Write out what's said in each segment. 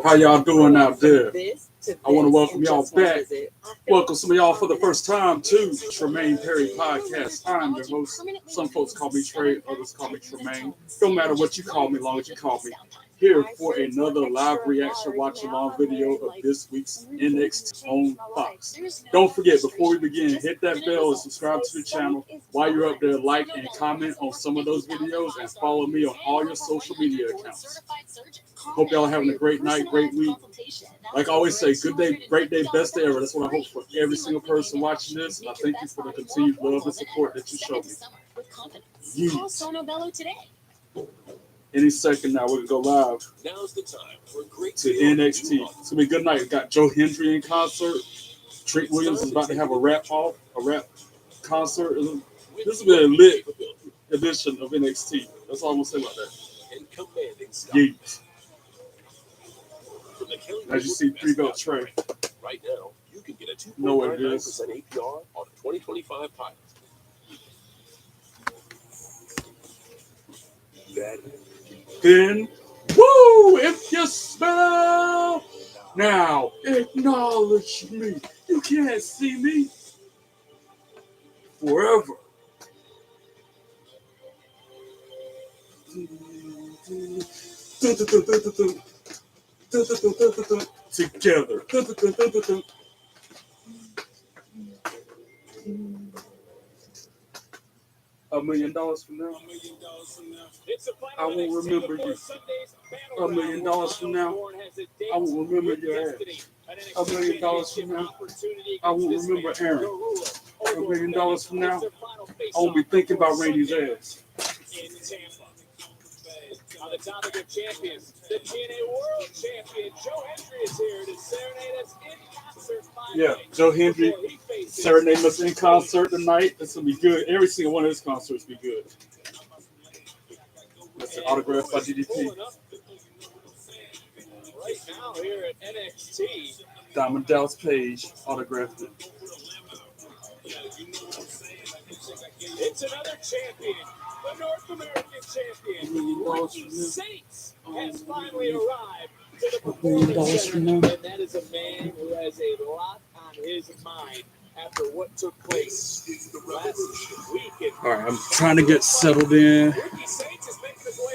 How y'all doing out there? I want to welcome y'all back. Welcome some of y'all for the first time to Tremaine Perry Podcast. I'm your host. Some folks call me Trey, others call me Tremaine. Don't matter what you call me, as long as you call me. Here for another live reaction watch along video of this week's NXT on Fox. Don't forget, before we begin, hit that bell and subscribe to the channel. While you're up there, like and comment on some of those videos and follow me on all your social media accounts. Hope y'all are having a great night, great week. Like I always say, good day, great day, best day ever. That's what I hope for every single person watching this. And I thank you for the continued love and support that you show me. Any second now, we're going to go live to NXT. It's going to be a good night. We got Joe Hendry in concert. Trick Williams is about to have a rap concert. This will be a lit edition of NXT. That's all I'm going to say about that. Yeet. As you see, 3-belt Trey. Right now, you can get a 2.99% APR on a 2025 pilot. Then, woo! If you smell, now acknowledge me. You can't see me forever. Together. $1 million from now, I won't remember you. $1 million from now, I won't remember your ass. $1 million from now, I won't remember Aaron. $1 million from now, I won't be thinking about Randy's ass. On the topic of champions, the TNA World Champion Joe Hendry is here to serenade us in concert. Yeah, Joe Hendry serenade us in concert tonight. It's gonna be good. Every single one of his concerts be good. That's an autograph by DDP. Right now here at NXT, Diamond Dallas Page autographed it. It's another champion. The North American champion, Ricky Saints, has finally arrived to the Performance Center, and that is a man who has a lot on his mind after what took place last week. All right, I'm trying to get settled in.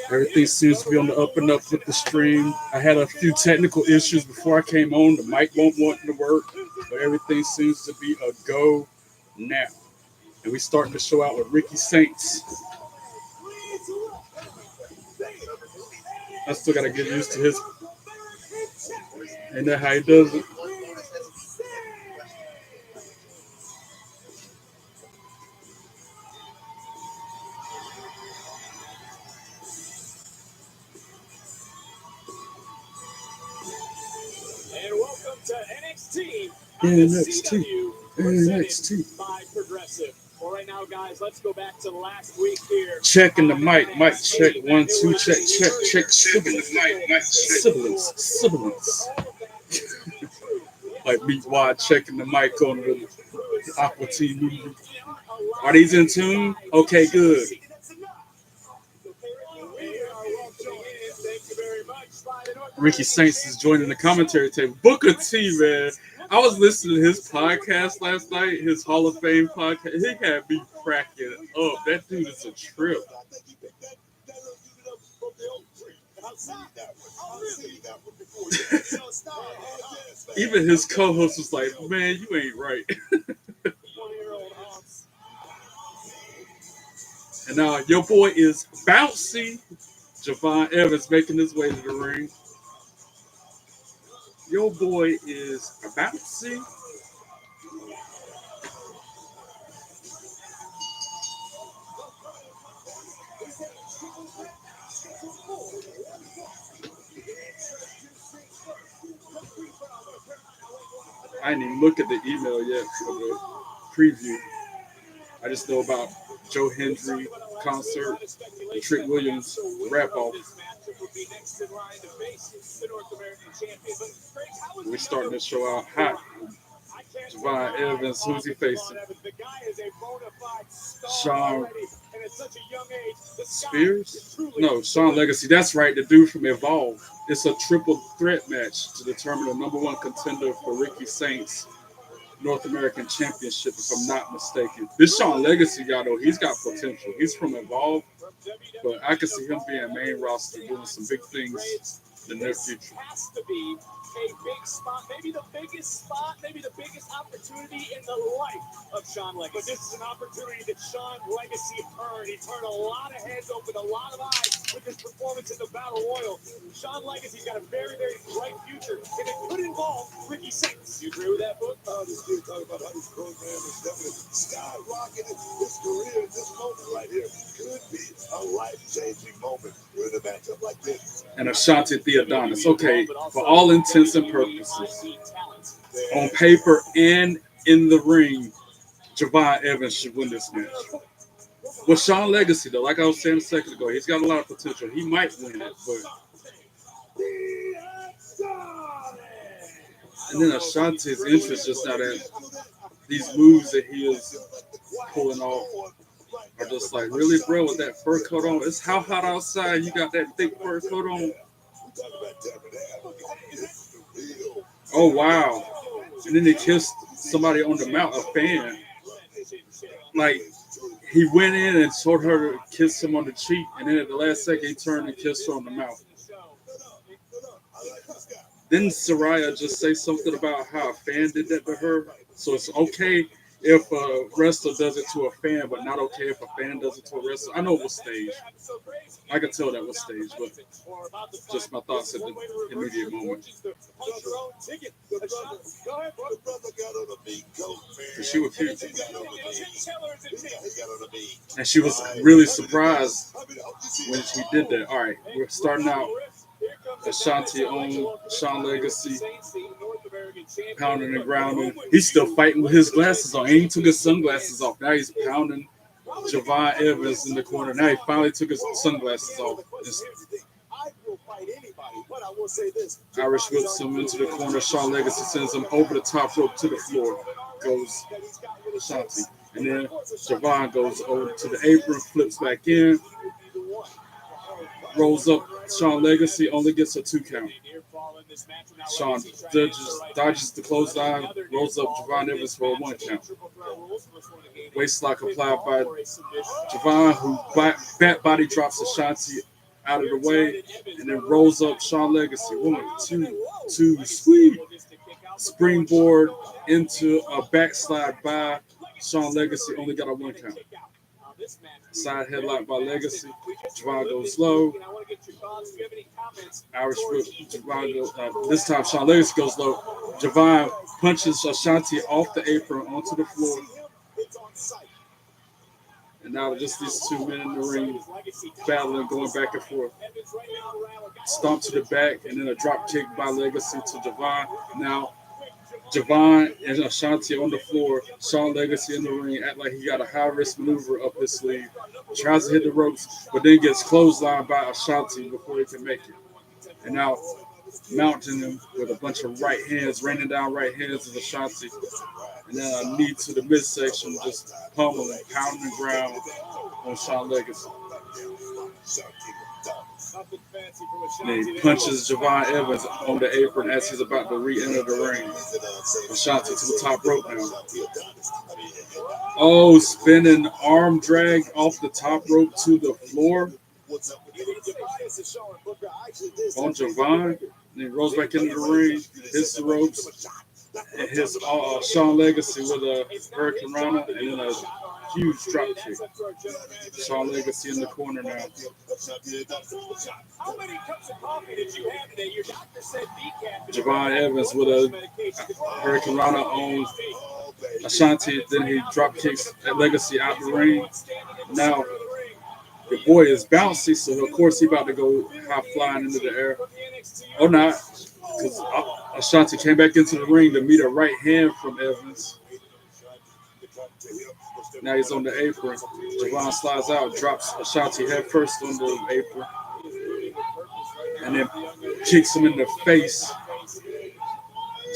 Everything seems to be on the up and up with the stream. I had a few technical issues before I came on. The mic won't want to work, but everything seems to be a go now. And we starting the show out with Ricky Saints. I still gotta get used to his. Ain't that how he does it? And welcome to NXT. NXT. By Progressive. Well, right now, guys, let's go back to last week here. Checking the mic check 1 2 check. Sibilance. Like Beat Wide checking the mic on the Aqua TV. Are these in tune? Okay, good. Ricky Saints is joining the commentary table. Booker T, man. I was listening to his podcast last night, his Hall of Fame podcast. He had me cracking up. That dude is a trip. Even his co-host was like, man, you ain't right. And now your boy is bouncy. Javon Evans making his way to the ring. Your boy is bouncy. I didn't even look at the email yet for the preview. I just know about Joe Hendry concert, the Trick Williams rap off. We're starting to show out hot. Javon Evans, who's he facing? Sean Spears? No, Sean Legacy. That's right, the dude from Evolve. It's a triple threat match to determine the number one contender for Ricky Saints North American Championship, if I'm not mistaken. This Sean Legacy guy, though, he's got potential. He's from Evolve, but I can see him being main roster, doing some big things in the near future. Has to be a big spot, maybe the biggest spot, maybe the biggest opportunity in the life of Sean Legacy. But this is an opportunity that Sean Legacy earned. He turned a lot of heads, opened a lot of eyes with his performance in the Battle Royal. Sean Legacy's got a very, very bright future, and it could involve Ricky Saints. You agree with that, book? This dude talking about how this program is definitely skyrocketing his career. This moment right here could be a life-changing moment with a matchup like this. And Ashanti Theodonis. Okay, for all intents and purposes, on paper and in the ring, Javon Evans should win this match. With Sean Legacy, though, like I was saying a second ago, he's got a lot of potential. He might win it, but. And then Ashanti's interest just not in these moves that he is pulling off are just like, really, bro, with that fur coat on? It's how hot outside. You got that thick fur coat on. Oh, wow. And then he kissed somebody on the mouth, a fan. Like, he went in and told her to kiss him on the cheek, and then at the last second, he turned and kissed her on the mouth. Didn't Saraya just say something about how a fan did that to her? So it's okay if a wrestler does it to a fan, but not okay if a fan does it to a wrestler. I know it was staged. I could tell that was staged, but just my thoughts at the immediate moment. She was cute. And she was really surprised when she did that. All right, we're starting out. Ashanti on Sean Legacy, pounding and grounding. He's still fighting with his glasses on. He took his sunglasses off. Now he's pounding Javon Evans in the corner. Now he finally took his sunglasses off. Irish whips him into the corner. Sean Legacy sends him over the top rope to the floor. Goes Ashanti. And then Javon goes over to the apron, flips back in, rolls up Sean Legacy, only gets a 2 count. Sean dodges the clothesline, rolls up Javon Evans for a 1 count. Waistlock applied by Javon, who fat body drops Ashanti out of the way, and then rolls up Sean Legacy. 1, 2, sweep. Springboard into a backslide by Sean Legacy, only got a 1 count. Side headlock by Legacy. Javon goes low. Irish whip. Javon goes, this time Sean Legacy goes low. Javon punches Ashanti off the apron onto the floor. And now just these 2 men in the ring battling, going back and forth. Stomp to the back and then a drop kick by Legacy to Javon. Now Javon and Ashanti on the floor. Sean Legacy in the ring, act like he got a high-risk maneuver up his sleeve. Tries to hit the ropes, but then gets clotheslined by Ashanti before he can make it. And now mounting him with a bunch of right hands, raining down right hands of Ashanti. And then a knee to the midsection, just pummeling, pounding the ground on Sean Legacy. And then he punches Javon Evans on the apron as he's about to re-enter the ring. Ashanti to the top rope now. Oh, spinning arm drag off the top rope to the floor on Javon. And he rolls back into the ring, hits the ropes, and hits Sean Legacy with a Hurricane Rana and then a huge drop kick. Sean Legacy in the corner now. How many cups of coffee did you have today? Your doctor said decaf. Javon Evans with a Hurricane Rana on Ashanti. Then he drop kicks Legacy out the ring. Now the boy is bouncy, so of course he's about to go high flying into the air. Or not, because Ashanti came back into the ring to meet a right hand from Evans. Now he's on the apron. Javon slides out, drops Ashanti head first on the apron, and then kicks him in the face.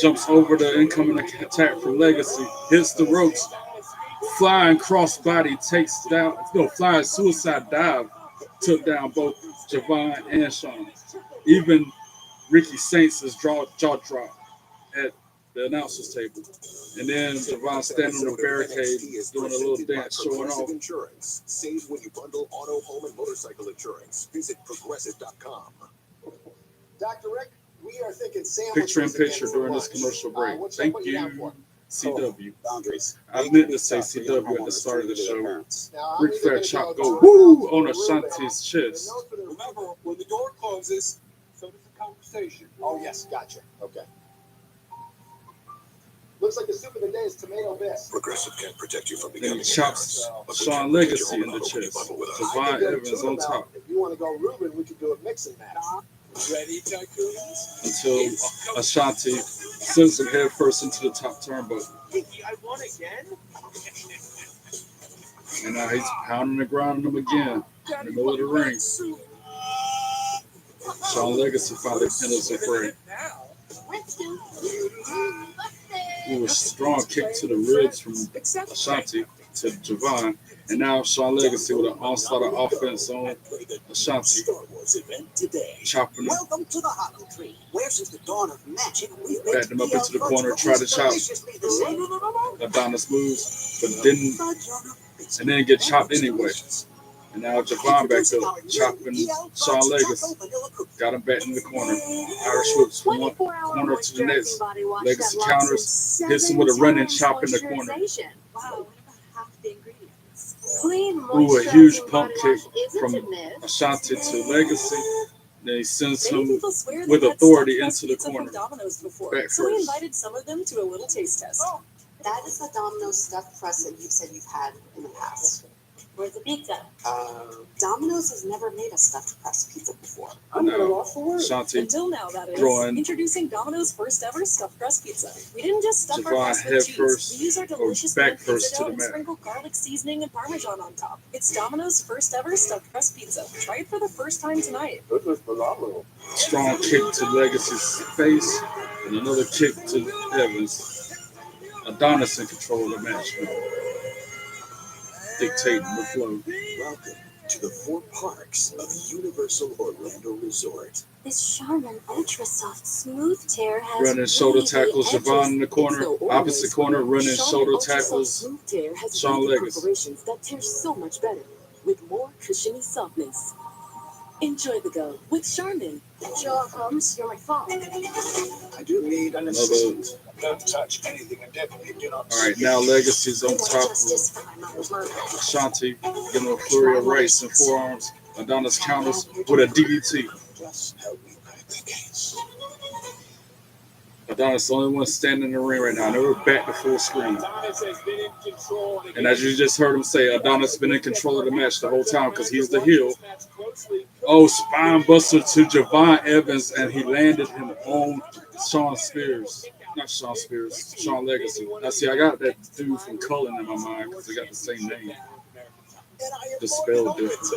Jumps over the incoming attack from Legacy, hits the ropes, flying crossbody, flying suicide dive, took down both Javon and Sean. Even Ricky Saints' jaw drop at the announcer's table. And then Javon standing on the barricade doing a little dance showing off. Insurance. Save when you bundle auto, home, and motorcycle insurance. Visit progressive.com. Dr. Rick, we are thinking Picture in picture during this commercial break. Thank you, CW. I meant to say CW at the start of the show. Ric Flair chop go woo on Ashanti's chest. Remember, when the door closes, so does the conversation. Oh, yes, gotcha. Okay. Looks like the soup of the day is tomato bisque. Progressive can protect you from Then becoming he chops Shawn Legacy in the chest. Javon Evans on top. If you want to go Ruben, we could do a mix and match. Ready, tycoons? Until Ashanti sends him head first into the top turnbuckle. I won again? And now he's pounding the ground on him again in the middle of the ring. Shawn Legacy finally pins him for it. Ooh, a strong kick to the ribs from Ashanti to Javon. And now Shawn Legacy with an onslaught of offense on Ashanti. Chopping him. Welcome to the Hollow Tree, where since the dawn of magic we Backed him up into the corner, tried to chop Adonis moves, but didn't, and then get chopped anyway. And now Javon back up, chopping Shawn Legacy. Got him back in the corner. Irish whips from one corner to the next. Legacy counters, hits him with a running chop in the corner. Wow, what about half the ingredients? Clean, Ooh, a huge pump kick from Ashanti to Legacy. Then he sends him with authority into the corner. Back So we first. invited some of them to a little taste test. That is the Domino's stuffed crust that you've said you've had in the past. Where's the pizza? Domino's has never made a stuffed crust pizza before. Now, Ashanti Until now, that is. throwing Introducing Domino's first ever stuffed crust pizza. We didn't just stuff our Javon crust head with cheese. first We use our or delicious back red first pizza to dough the and mat. sprinkle garlic seasoning and Parmesan on top. It's Domino's first ever stuffed crust pizza. Try it for the first time tonight. This is phenomenal. strong kick to Legacy's face and another kick to Evans. Adonis in control of the match, dictating the flow. Welcome to the 4 parks of Universal Orlando Resort. This Charmin Ultra Soft Smooth Tear has Running shoulder wavy tackles, edges. Javon in the corner. It's no Opposite corner, running Charmin shoulder Ultra Soft tackles. Smooth Tear has Shawn wavy Legacy. perforations that tear so much better with more cushiony softness. Enjoy the go with Charmin. Sherlock Holmes, you're my fault. I do need an Another. assistant. Don't touch anything and definitely do not. All right, now Legacy's I on want top justice of for my mother's murder. Ashanti, getting a flurry of rights and forearms. Adonis counters with a DDT. Just help me crack the case. Adonis the only one standing in the ring right now. They're back to full screen. Adonis has been in control. And as you just heard him say, Adonis has been in control of the match the whole time because he's the heel. Oh, spine buster to Javon Evans, and he landed him on Shawn Spears. Not Shawn Spears, Shawn Legacy. Now, see, I got that dude from Cullen in my mind because they got the same name. The spell different.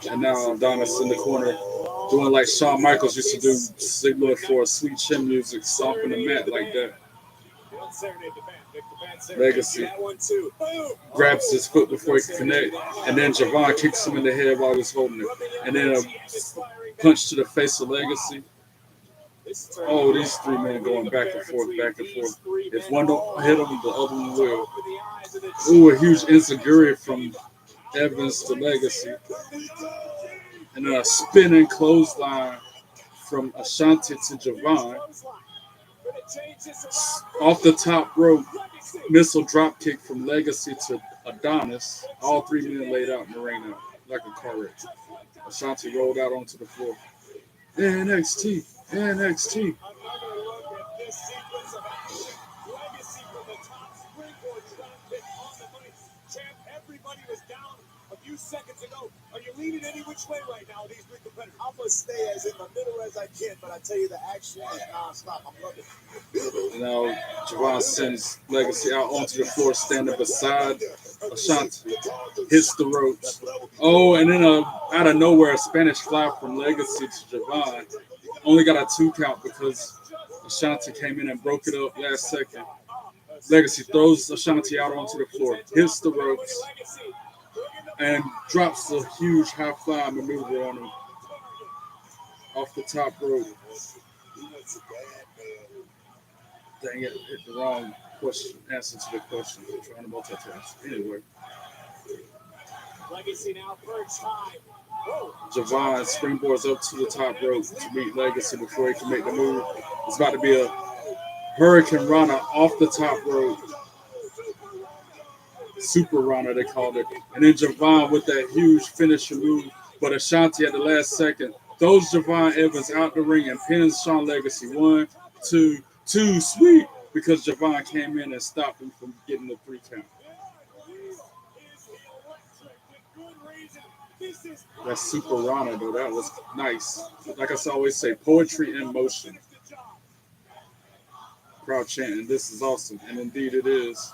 And now Adonis in the corner doing like Shawn Michaels used to do, signaling for sweet chin music, stomping the mat like that. Legacy grabs his foot before he can connect, and then Javon kicks him in the head while he's holding it. And then a punch to the face of Legacy. Oh, these 3 men going back and forth, back and forth. If one don't hit him, the other one will. Ooh, a huge enziguri from Evans to Legacy. And then a spinning clothesline from Ashanti to Javon. Off the top rope, missile drop kick from Legacy to Adonis. All 3 men laid out in the ring now, like a car wreck. Ashanti rolled out onto the floor. NXT, NXT. Everybody was down a few seconds ago. Are you leaning any which way right now, these 3 competitors? I'm going to stay as in the middle as I can, but I tell you, the action is non-stop. I'm loving it. Now, Javon sends Legacy out onto the floor, standing beside Ashanti. Hits the ropes. Oh, and then out of nowhere, a Spanish fly from Legacy to Javon. Only got a 2 count because Ashanti came in and broke it up last second. Legacy throws Ashanti out onto the floor, hits the ropes, and drops a huge high fly maneuver on him off the top rope. Dang it, hit the wrong answer to the question. I'm trying to multitask. Anyway. Legacy now perched high. Javon springboards up to the top rope to meet Legacy before he can make the move. It's about to be a Hurricane Rana off the top rope. Super Rana, they called it. And then Javon with that huge finisher move. But Ashanti at the last second throws Javon Evans out the ring and pins Shawn Legacy. 1, 2, 2. Sweet! Because Javon came in and stopped him from getting the 3 count. That Super Rana, though, that was nice. Like I always say, poetry in motion. Crowd chanting, this is awesome. And indeed it is.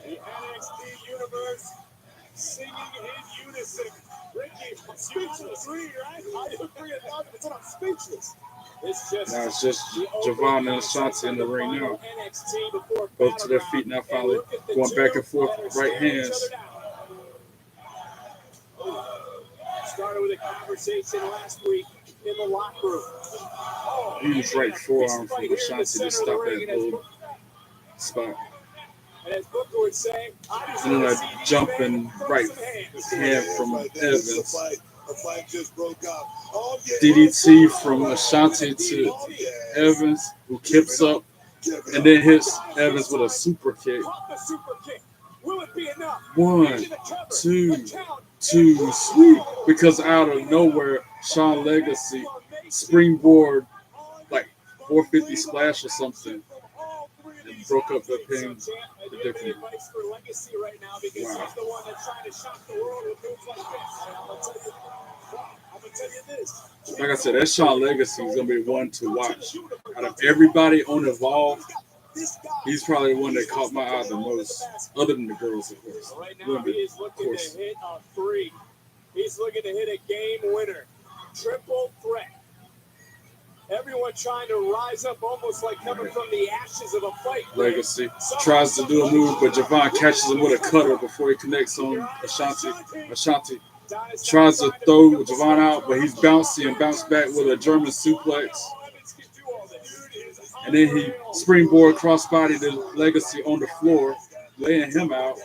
The NXT universe singing in unison. Ricky, speechless. Right? I agree 1,000%. I'm speechless. It's just Javon and Ashanti in the ring now. Both to their feet now, finally going back and forth, right hands. Started with a conversation last week in the locker room. Huge right forearm from Ashanti to stop that little spot. And as Booker would say, and then a jumping right hand from Evans. DDT from Ashanti to Evans, who kips up and then hits Evans with a super kick. 1, 2, 2, sweet. Because out of nowhere, Shawn Legacy springboard like 450 splash or something and broke up the pin. Ridiculous. Wow. Like I said, that Shawn Legacy is going to be one to watch. Out of everybody on Evolve, he's probably the one that caught my eye the most, other than the girls, of course. Right now, he is looking to hit a 3. He's looking to hit a game winner. Triple threat. Everyone trying to rise up almost like coming from the ashes of a fight. Legacy tries to do a move, but Javon catches him with a cutter before he connects on Ashanti. Ashanti tries to throw Javon out, but he's bouncy and bounced back with a German suplex. And then he springboard crossbody the Legacy on the floor, laying him out.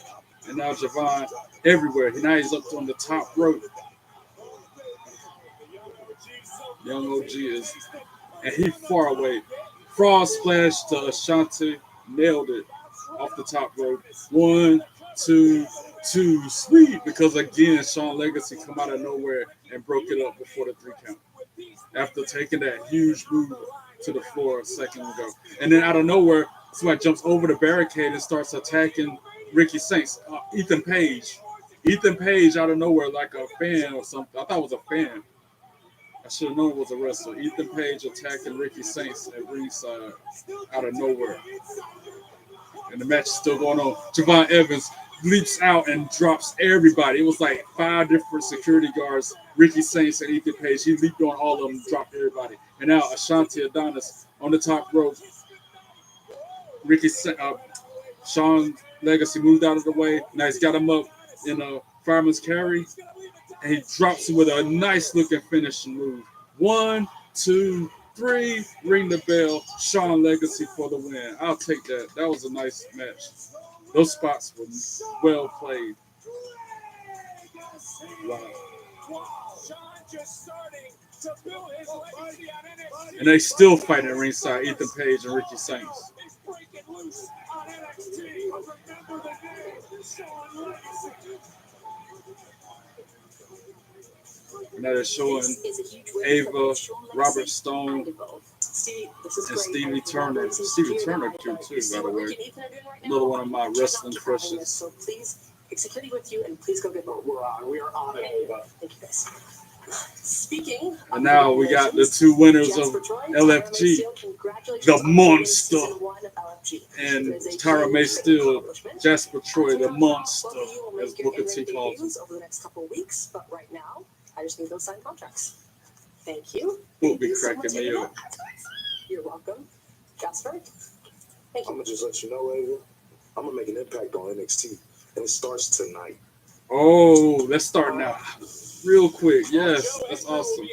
And now Javon everywhere. Now he's up on the top rope. Young OG is, and he far away. Frog splash to Ashanti, nailed it off the top rope. 1, 2, 2, sweet. Because again, Shawn Legacy come out of nowhere and broke it up before the 3 count. After taking that huge move to the floor a second ago. And then out of nowhere, somebody jumps over the barricade and starts attacking Ricky Saints. Ethan Page. Ethan Page out of nowhere like a fan or something. I thought it was a fan. I should have known it was a wrestler. Ethan Page attacking Ricky Saints at ringside out of nowhere. And the match is still going on. Javon Evans leaps out and drops everybody. It was like 5 different security guards, Ricky Saints and Ethan Page. He leaped on all of them, dropped everybody. And now Ashanti Adonis on the top rope. Shawn Legacy moved out of the way. Now he's got him up in a fireman's carry. And he drops him with a nice looking finishing move. 1, 2, 3, ring the bell. Shawn Legacy for the win. I'll take that. That was a nice match. Those spots were well played. Wow. And they still fighting at ringside, Ethan Page and Ricky Saints. And that is showing Ava, Robert Stone, and Stevie Turner. Stevie Turner cute too, by the way. Another one of my wrestling crushes. So please, take security with you, and please go get them. We are on it. Thank you, guys. Speaking. And now we got the 2 winners of LFG, the Monster, and Tyra May Steele, Jasper Troy, the Monster, as Booker T calls him. Over the next couple of weeks, but right now, I just need those signed contracts. Thank you. We'll be cracking me up. You're welcome. Jasper? Thank I'm you. gonna just let you know, Ava. I'm gonna make an impact on NXT, and it starts tonight. Oh, let's start now. Real quick. Yes, that's awesome.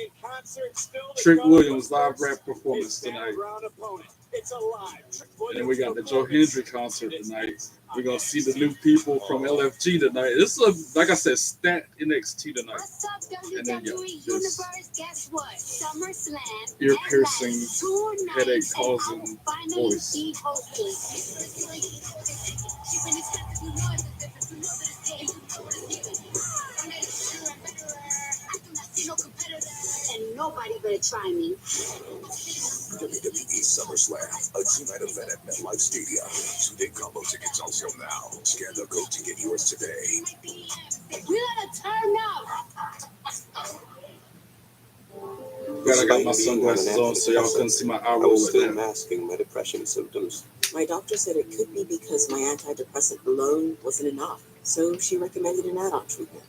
Trick Williams live rap performance tonight. And then we got the Joe Hendry concert tonight. We're going to see the new people from LFG tonight. This is, like I said, stacked NXT tonight. And then, yeah, this ear-piercing, headache-causing voice. And nobody better try me. WWE SummerSlam, a two-night event at MetLife Stadium. 2-day combo tickets on sale now. Scan the code to get yours today. We gotta turn up. Glad I got my sunglasses on so y'all couldn't see my eye roll with that. Masking my depression symptoms. My doctor said it could be because my antidepressant alone wasn't enough, so she recommended an add-on treatment.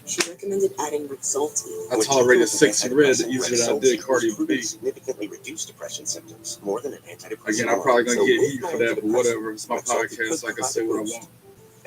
She recommended adding Rexulti. I tolerated Sexy Red easier than I did Cardi B. Significantly reduce depression symptoms more than an antidepressant. Again, I'm probably gonna get heat for that, but whatever. It's my podcast. I can say what I want.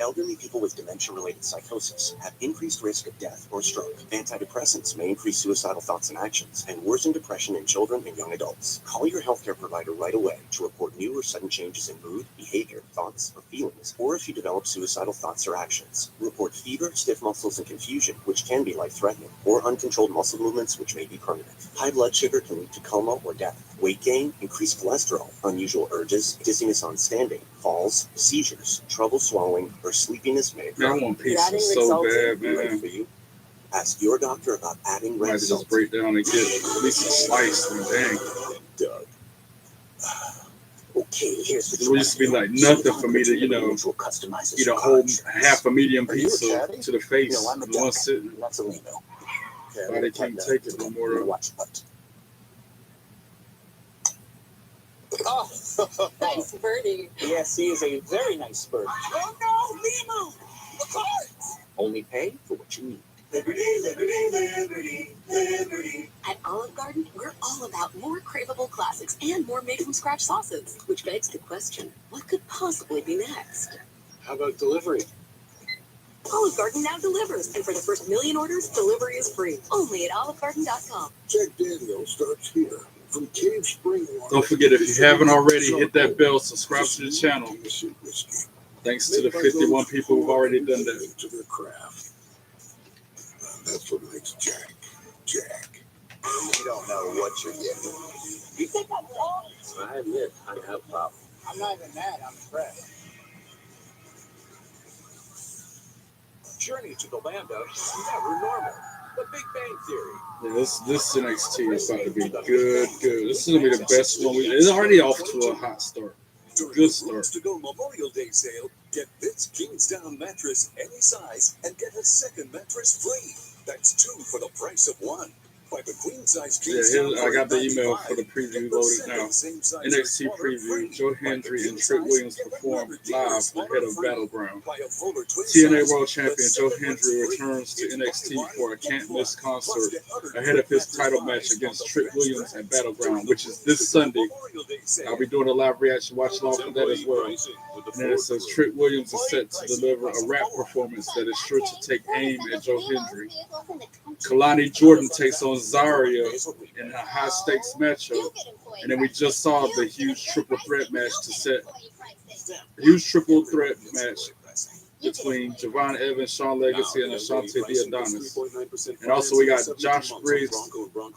Elderly people with dementia-related psychosis have increased risk of death or stroke. Antidepressants may increase suicidal thoughts and actions and worsen depression in children and young adults. Call your healthcare provider right away to report new or sudden changes in mood, behavior, thoughts, or feelings, or if you develop suicidal thoughts or actions. Report fever, stiff muscles, and confusion, which can be life-threatening, or uncontrolled muscle movements, which may be permanent. High blood sugar can lead to coma or death. Weight gain, increased cholesterol, unusual urges, dizziness on standing, falls, seizures, trouble swallowing, or sleepiness may occur. Man, I want pizza so bad, man. For you? Ask your doctor about adding Might just Rexulti. break down and get at least a slice. And dang, Doug. Okay, here's the it used to be like nothing for me to, eat a whole half a medium pizza to the face in one sitting. That's a Lino. Body can't take it no more. Watch what? Oh, nice birdie. Yes, he is a very nice bird. Oh no, Limu! The cards! Only pay for what you need. Liberty, liberty, liberty, liberty. At Olive Garden, we're all about more craveable classics and more made-from-scratch sauces. Which begs the question, what could possibly be next? How about delivery? Olive Garden now delivers, and for the first 1,000,000 orders, delivery is free. Only at olivegarden.com. Jack Daniels starts here. From Cave Spring Water. Don't forget, if you haven't already, hit that bell, subscribe to the channel. Thanks to the 51 people who've already done that. To their craft. That's what makes Jack, Jack. You don't know what you're getting. You think I'm wrong? I admit, I have a problem. I'm not even mad. I'm impressed. Journey to the land of never normal. The Big Bang Theory. Yeah, this NXT is about to be good. This is gonna be the best one. It's already off to a hot start. Good start. To go Memorial Day sale, get this Kingsdown mattress any size and get a second mattress free. That's 2 for the price of 1. By the queen size Yeah, I got the email for the preview loaded now. NXT preview. Joe Hendry and Trick Williams perform live ahead of Battleground. TNA World Champion Joe Hendry returns to NXT for a can't-miss concert ahead of his title match against Trick Williams at Battleground, which is this Sunday. I'll be doing a live reaction, watch along for that as well. And then it says Trick Williams is set to deliver a rap performance that is sure to take aim at Joe Hendry. Kalani Jordan takes on Zarya in a high-stakes matchup. And then we just saw the huge triple threat match between Javon Evans, Shawn Legacy, and Ashante Adonis. And also we got Josh Briggs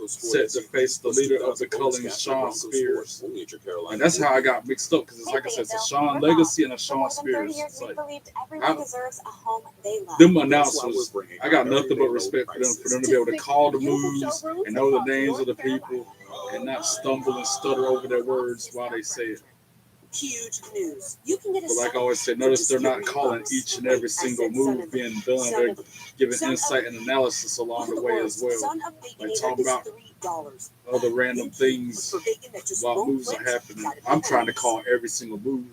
set to face the leader of the Cullings, Shawn Spears. And that's how I got mixed up, because it's like I said, it's a Shawn Legacy and a Shawn Spears. It's like, them announcers, I got nothing but respect for them to be able to call the moves and know the names of the people and not stumble and stutter over their words while they say it. Huge news. You can get a But like I always said, notice they're not calling each and every single move being done. They're giving insight and analysis along the way as well. Like talking about other random things while moves are happening. I'm trying to call every single move.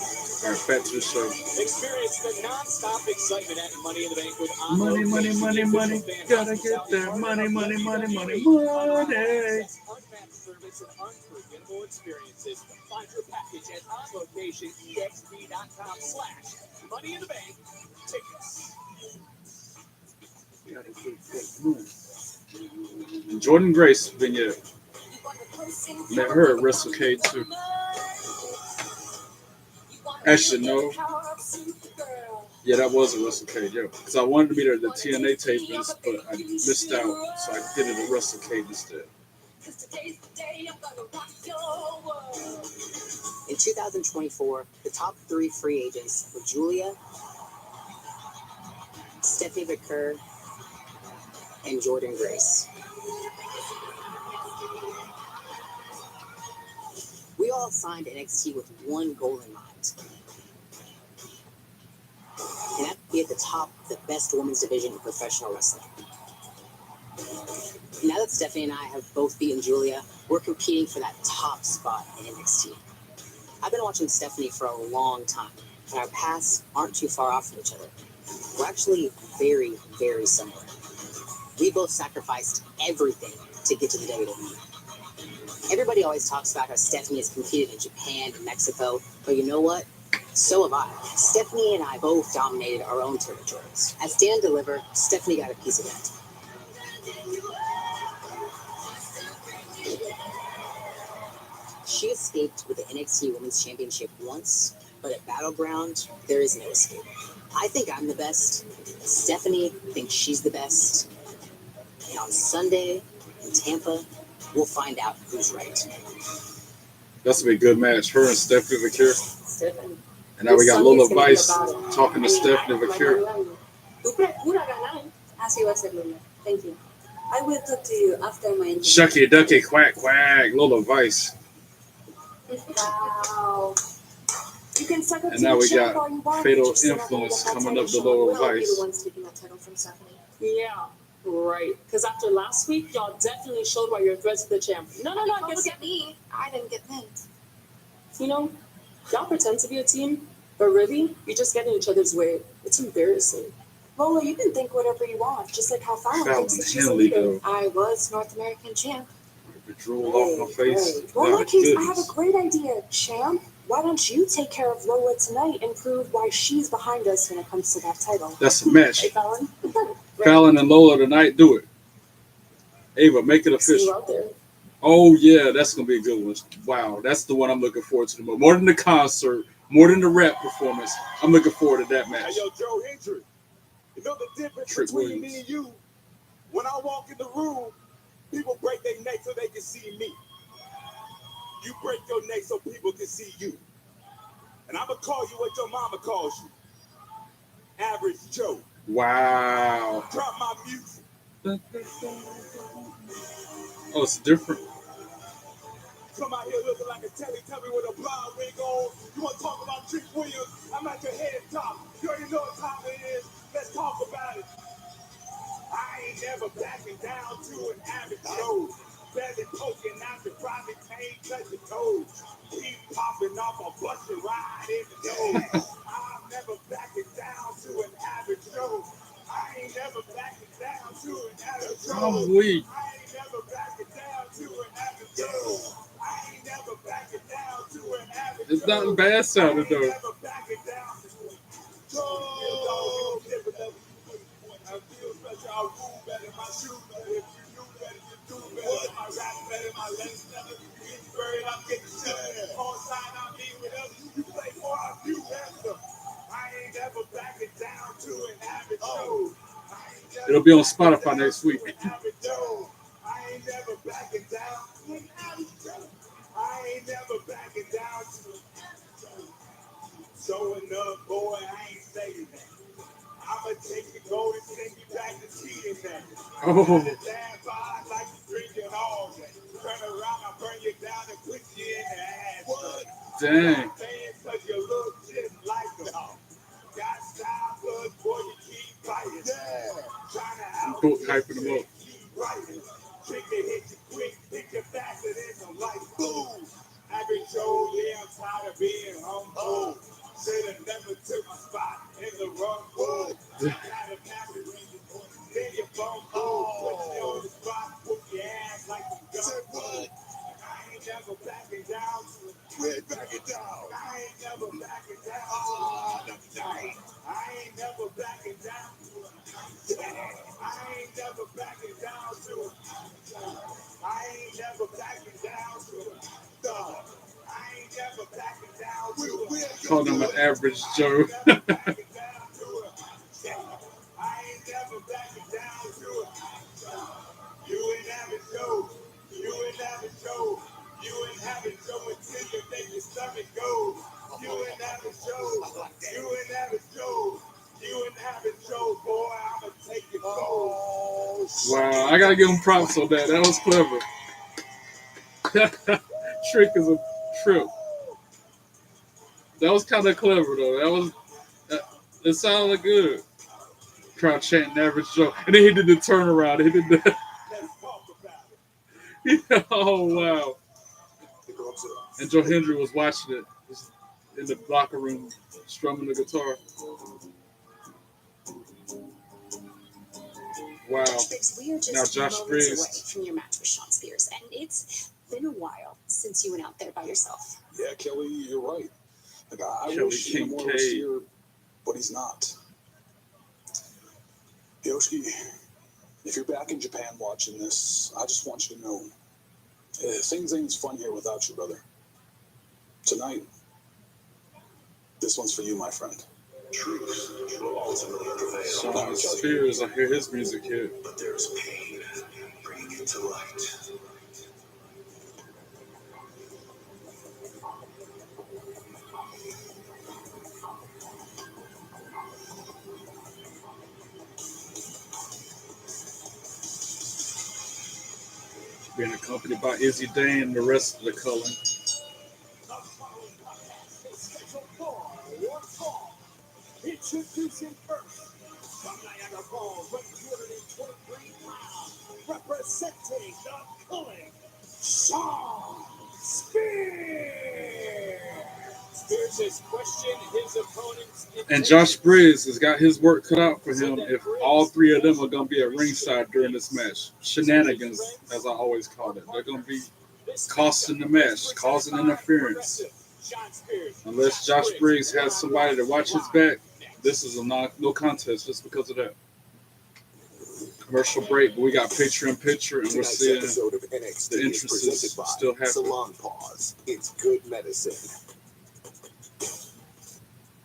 All right, back to the show. Experience the non-stop excitement at Money in the Bank with Money, money, money, money. Gotta get that money, money, money, money, money. moments and unforgettable experiences. Find your package at On Location EXP.com/Money in the Bank tickets. Jordan Grace vignette. Met her at WrestleCade too. Actually, no. Yeah, that was a WrestleCade, yeah. Because I wanted to be there at the TNA tapings, but I missed out, so I did it at WrestleCade instead. In 2024, the top 3 free agents were Julia, Stephanie McCurr, and Jordan Grace. We all signed NXT with one goal in mind. And that's to be at the top of the best women's division in professional wrestling. Now that Stephanie and I have both beaten Julia, we're competing for that top spot in NXT. I've been watching Stephanie for a long time, and our paths aren't too far off from each other. We're actually very, very similar. We both sacrificed everything to get to the WWE. Everybody always talks about how Stephanie has competed in Japan and Mexico, but you know what? So have I. Stephanie and I both dominated our own territories. As Stand and Deliver, Stephanie got a piece of that. She escaped with the NXT Women's Championship once, but at Battleground, there is no escape. I think I'm the best. Stephanie thinks she's the best. And on Sunday in Tampa, we'll find out who's right. That's a good match. Her and Stephanie McCure. Stephanie. And now we got Lola Vice talking to Stephanie McCure. Así va a ser, Lola. Thank you. I will talk to you after my interview. Shucky Ducky Quack Quack. Lola Vice. Wow. You can suck up And to now the we champ got all you want, Fatal just so Influence that coming up to title Lola shot. We'll be the Vice. ones taking that title from Stephanie. Yeah, right. Because after last week, y'all definitely showed why you're threats to the champ. No, Don't I look guess, at me. I didn't get pinned. you know, y'all pretend to be a team, but really, you just get in each other's way. It's embarrassing. Lola, you can think whatever you want, just like how Fallon Fallon thinks that she's a Henley, leader. though. I was North American champ. The drool off my face. Well, in My that case, I have a goodness. great idea, champ. Why don't you take care of Lola tonight and prove why she's behind us when it comes to that title? That's a match. Hey, Fallon? Fallon and Lola tonight, do it. Ava, make it See you official. out there. Oh, yeah, that's going to be a good one. Wow, that's the one I'm looking forward to the most. More than the concert, more than the rap performance. I'm looking forward to that match. Hey, yo, Joe Hendry, you know the difference Trick between Williams. me and you? When I walk in the room, people break their neck so they can see me. You break your neck so people can see you. And I'm going to call you what your mama calls you. Average Joe. Wow. Drop my music. Oh, it's different. Come out here looking like a Teletubby with a blonde wig on. You want to talk about Trick Williams? I'm at your head top. You already know what time it is. Let's talk about it. I ain't never backing down to an average Joe. Barely poking out the private can't touch the toes. Keep popping off a busted ride in the nose. I'm never backing down to an average Joe. I ain't never backing down to an average Joe. I'm weak. I ain't never backing down to an average Joe. I ain't never backing down to an average Joe. It's not bad sounding, though. I ain't never backing down to an Joe. I feel special, I move better, my shoes better. If you knew better, you do better. My rap better, my legs better. You get buried, I'm getting shut. All side, I'm being with others. You play more, I'm you better. I ain't never backing down to an average Joe. It'll be on Spotify next week. I ain't never backing down to an average Joe. I ain't never backing down to an average Joe. Showing up, boy, I ain't saying that. I'ma take the gold and send you back to cheating that. Oh. Stand by like you drinking all day. Turn around, I burn you down and put you in the ass. What? Dang. Fans, cause you look just like them. Got style, good boy, you keep fighting. Yeah. Trying to out. Book hyping them up. Keep writing. Trick to hit you quick, hit you faster than some light. Boom. Average Joe, yeah, I'm tired of being humble. Should've never took my spot in the wrong wood. Then you bump put you on the spot, whoop your ass like some gun. I down. We ain't backing down. I ain't never backing down. I ain't never backing down. I ain't never backing down to it. I ain't never backing down to it. I ain't never backing down to it. Call him an average Joe. I ain't never backing down to it. You ain't having Joe. You ain't having Joe. You ain't having Joe until you make your stomach go. You ain't having Joe. You ain't having Joe. You ain't having Joe, boy. I'ma take your gold. Wow, I gotta give him props on that. That was clever. Trick is a trip. That was kind of clever though. It sounded good. Crowd chanting average Joe, and then he did the turnaround. He did the. Let's talk about it. Oh wow! And Joe Hendry was watching it in the locker room, strumming the guitar. Wow! We are just Now Josh moments Briggs. away from your match with Sean Spears, and it's been a while since you went out there by yourself. Yeah, Kelly, you're right. Like, I Kelly wish Namor was Kincaid. here, but he's not. Yoshi, if you're back in Japan watching this, I just want you to know, things ain't as fun here without you, brother. Tonight, this one's for you, my friend. Truth will ultimately prevail. Sean Spears, I hear his music here. But there's pain bringing it to light. Being accompanied by Izzy Dane and the rest of the color. Introducing first, from Niagara Falls, 223 pounds, representing the Culling, Sean Spears. Spears has questioned his opponent's And Josh Briggs has got his work cut out for him if all three of them are going to be at ringside during this match. Shenanigans, as I always call it. They're going to be costing the match, causing interference. Unless Josh Briggs has somebody to watch his back, this is a no contest just because of that. Commercial break, but we got picture in picture, and we're seeing episode of NXT the is entrances presented by still happening. Salon Pause. It's good medicine.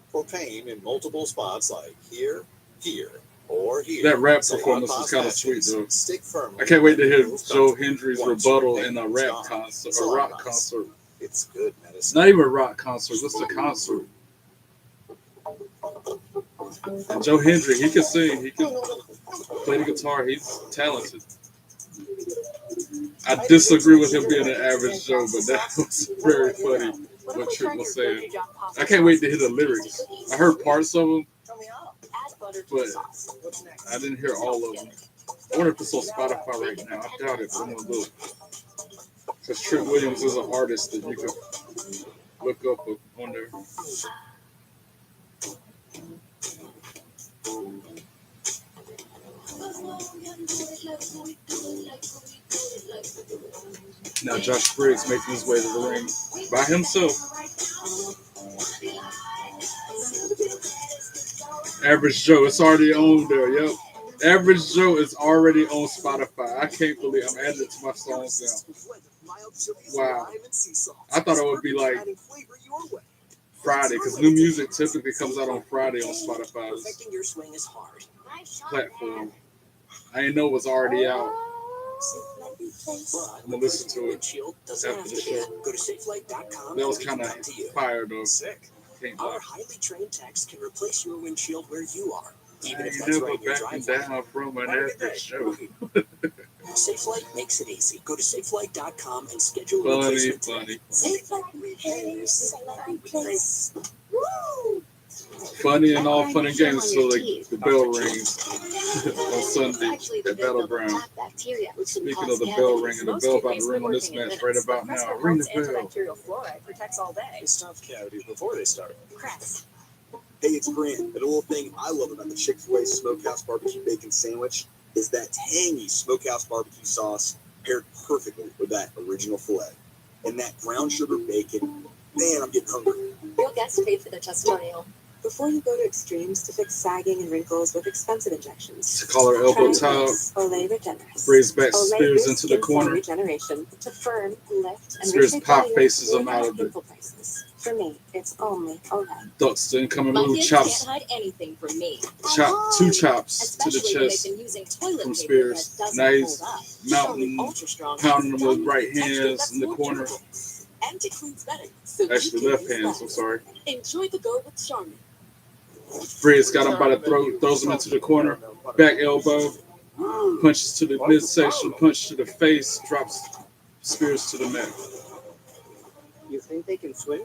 For pain in multiple spots like here, here, or here. That rap Salon performance Pause was kind of sweet, matches though. stick firmly I can't wait to hear and move Joe comfortably. Hendry's Once rebuttal your in a pain is rap gone, concert, or Salon rock Pause. concert. It's good medicine. Not even a rock concert, just a concert. And Joe Hendry, he can sing, he can play the guitar, he's talented. I disagree with him being an average Joe, but that was very funny what Trick was saying. I can't wait to hear the lyrics. I heard parts of them, but I didn't hear all of them. I wonder if it's on Spotify right now. I doubt it, but I'm going to look. Because Trick Williams is an artist that you can look up on there. Now Josh Briggs making his way to the ring by himself. Average Joe, it's already on there, yep. Average Joe is already on Spotify. I can't believe I'm adding it to my songs now. Wow. I thought it would be like Friday, because new music typically comes out on Friday on Spotify's platform. I didn't know it was already out. I'm going to listen to it after the show. Go to safelight.com. That was kind of fire, though. Sick. Can't Our lie. highly trained techs can replace your windshield where you are, even I if ain't that's never right in your backing driveway. down from an average show. SafeLight makes it easy. Go to safelight.com and schedule a Funny, replacement today. funny. SafeLight repairs, SafeLight replace. Woo! Funny and all fun and games until the bell rings on Sunday at Battleground. Speaking of the bell ringing, the bell about to ring on this match right about now. Ring the bell. Antibacterial fluoride protects all day. Stuff cavities before they start. Cress. Hey, it's Grant. And the little thing I love about the Chick-fil-A Smokehouse Barbecue Bacon Sandwich is that tangy smokehouse barbecue sauce paired perfectly with that original filet. And that brown sugar bacon, man, I'm getting hungry. Your guest paid for the testimonial. Before you go to extremes to fix sagging and wrinkles with expensive injections, Collar elbow tie. Olay Regenerist. Brings back Olay Spears Wrist into the corner. Regeneration to firm, lift, and Spears reshape pop body faces with him out of it. pimple places. For me, it's only Olay. Ducks the incoming My move, kids chops, can't hide anything from me. two chops to the Especially when they've chest been using toilet from paper Spears. that doesn't Now he's hold up. mounting, Ultra strong pounding has him with diamond right texture hands that's in the more corner. durable and it cleans better. So you Actually, can left use hands, that. I'm sorry. Enjoy the go with Charmin. Briggs got him by the throat, throws him into the corner. Back elbow, punches to the midsection, punch to the face, drops Spears to the mat. You think they can swim?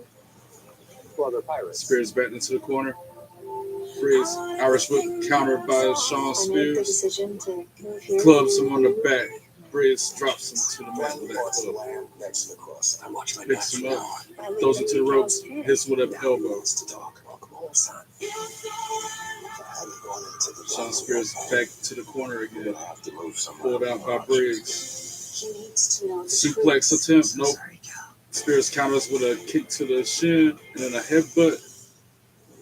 Well, they're pirates. Spears back into the corner. Briggs, Irish whip countered by Sean I made the Spears. decision to move here. Clubs him on the back. Briggs drops him to the mat with that club. land next to the cross. I watch my Picks match him from now up, on. throws him to the ropes, hits with an elbow. Wants to talk. Welcome home, son. I hadn't gone into the Sean Spears back to the corner We're again. gonna have to move somewhere. Pulled out by Briggs. He needs to know the Suplex truth. attempt, nope. Spears counters with a kick to the shin and then a headbutt.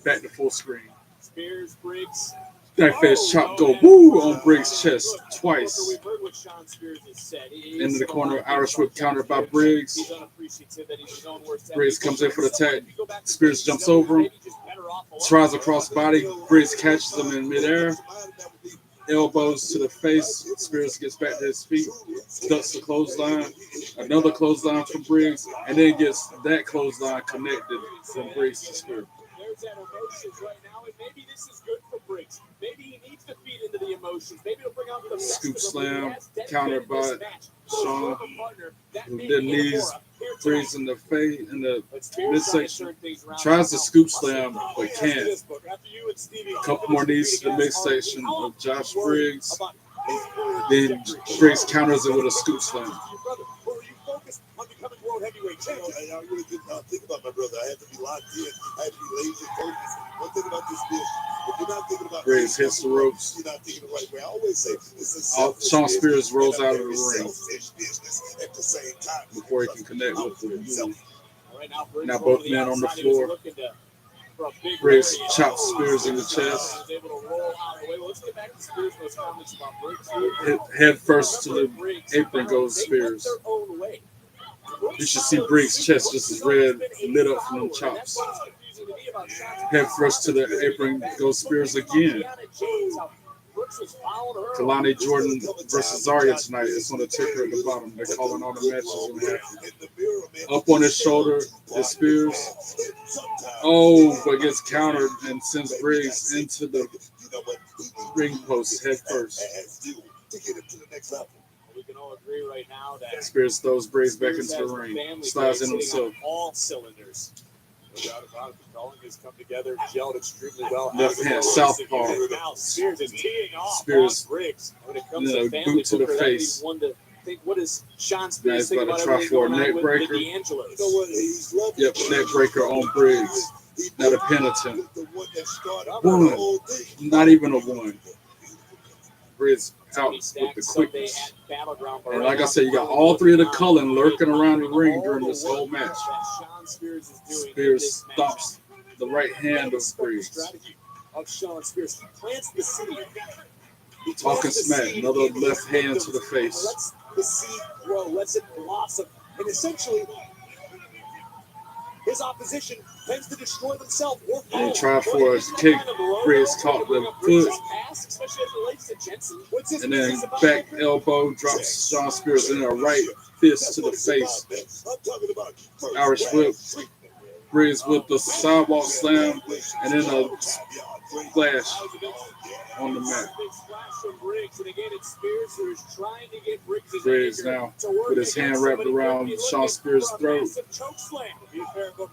Back to full screen. Spears, Briggs. Knife edge chop go woo on Briggs' chest twice. We've heard what Sean Spears has said. Into the corner, Irish whip countered by Briggs. He's unappreciative that he's his own worst Briggs comes in for the tag. If you go back to Spears jumps over him, tries a crossbody. Briggs catches him in midair. Elbows to the face. Spears gets back to his feet. Ducks the clothesline. Another clothesline from Briggs. And then gets that clothesline connected from Briggs to Spears. There's that emotions right now, and maybe this is good for Briggs. Maybe he needs to feed into the emotions. Maybe it'll bring out the best Scoop of him. slam, He has dedicated countered by this match to his Sean, former partner, that who being did knees, Itamura, here tonight. Briggs in the face, in the But Spears trying to midsection. turn things around Tries to now. scoop slam, but After can't. this book, after you and Stevie Couple more knees to the midsection how of Josh worried Briggs. about his career Then trajectory? Briggs counters it with a scoop slam. Your brother, or were you focused on becoming world heavyweight champion? I really did not think about my brother. I had to be locked in. I had to be laser focused. One thing about this business, if you're not thinking about Briggs hits the ropes. you're not thinking the right way. I always say it's a Sean selfish Spears business rolls and a out of the very ring selfish business at the same time. before he can connect with the move. Right now, Briggs Now over both men on the outside. He was floor. looking for a big Briggs lariat. chops Spears in the chest. He was able to roll out of the way. Well, let's get back to Spears' those comments about Briggs. Head first to the Briggs apron goes they went Spears. their own way. You should see Briggs' chest just as red, lit up from them chops. Head first to the apron goes Spears again. Kalani Jordan versus Zarya tonight. It's on the ticker at the bottom. They're calling all the matches on happen. Up on his shoulder is Spears. Oh, but gets countered and sends Briggs into the ring post head first. We can all agree right now that Spears throws Briggs back Spears into the has ring. family Slides in sitting himself. on all cylinders. No doubt about it. The calling has come together, gelled extremely well. Left hand southpaw. Now Spears is teeing off Spears, on Briggs. When it comes no, to family, boot to the Booker, that face. leaves one to think, what is Sean Now Spears he's thinking about about to try everything for a going on neck with breaker. the D'Angelos? Yep, neck breaker on Briggs. Not a pin attempt. One. Not even a one. Briggs out with the quickness. And like I said, you got all three of the Cullen lurking around the ring during this whole match. Spears stops the right hand of Briggs. Of Sean Spears. He plants the seed. He Talking plants the smack, seed. another He left hand to the face. Lets the seed grow, lets it blossom, and essentially his opposition tends to destroy themselves or And he fall. tried for a kick. Briggs caught the foot. Pass, especially as it relates to Jensen. What's his And then business about back that? elbow drops Sean Spears in a right fist to the face. Irish whip. Briggs with the sidewalk slam and then a splash on the mat. Briggs now with his hand wrapped around Sean Spears' throat.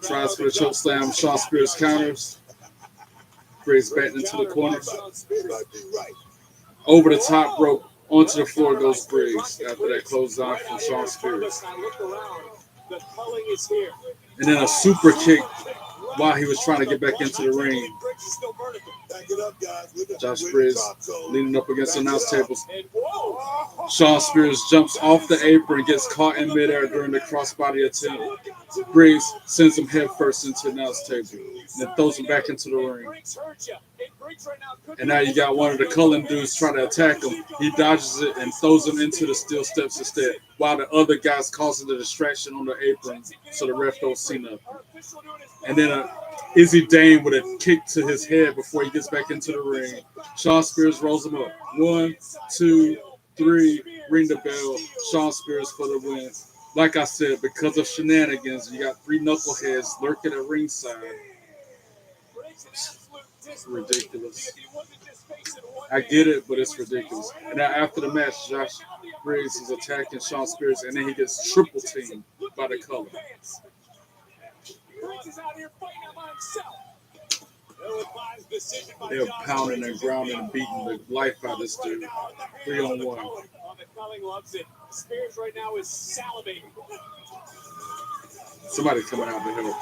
Tries for the choke slam. Sean Spears counters. Briggs back into the corner. Over the top rope. Onto the floor goes Briggs after that clothesline from Sean Spears. And then a super kick while he was trying to get back into the ring. Josh Briggs leaning up against the announce tables. Shawn Spears jumps off the apron and gets caught in midair during the crossbody attempt. Briggs sends him headfirst into the announce table, then throws him back into the ring. And now you got one of the Cullen dudes trying to attack him. He dodges it and throws him into the steel steps instead, while the other guy's causing the distraction on the apron so the ref don't see nothing. And then Izzy Dane with a kick to his head before he gets back into the ring. Shawn Spears rolls him up. 1, 2, 3, ring the bell. Shawn Spears for the win. Like I said, because of shenanigans, you got 3 knuckleheads lurking at ringside. It's ridiculous. I get it, but it's ridiculous. And now after the match, Josh Briggs is attacking Shawn Spears, and then he gets triple teamed by the Cullen. They're pounding and grounding and beating the life out of this dude. 3-on-1. Spears right now is salivating. Somebody coming out the hill.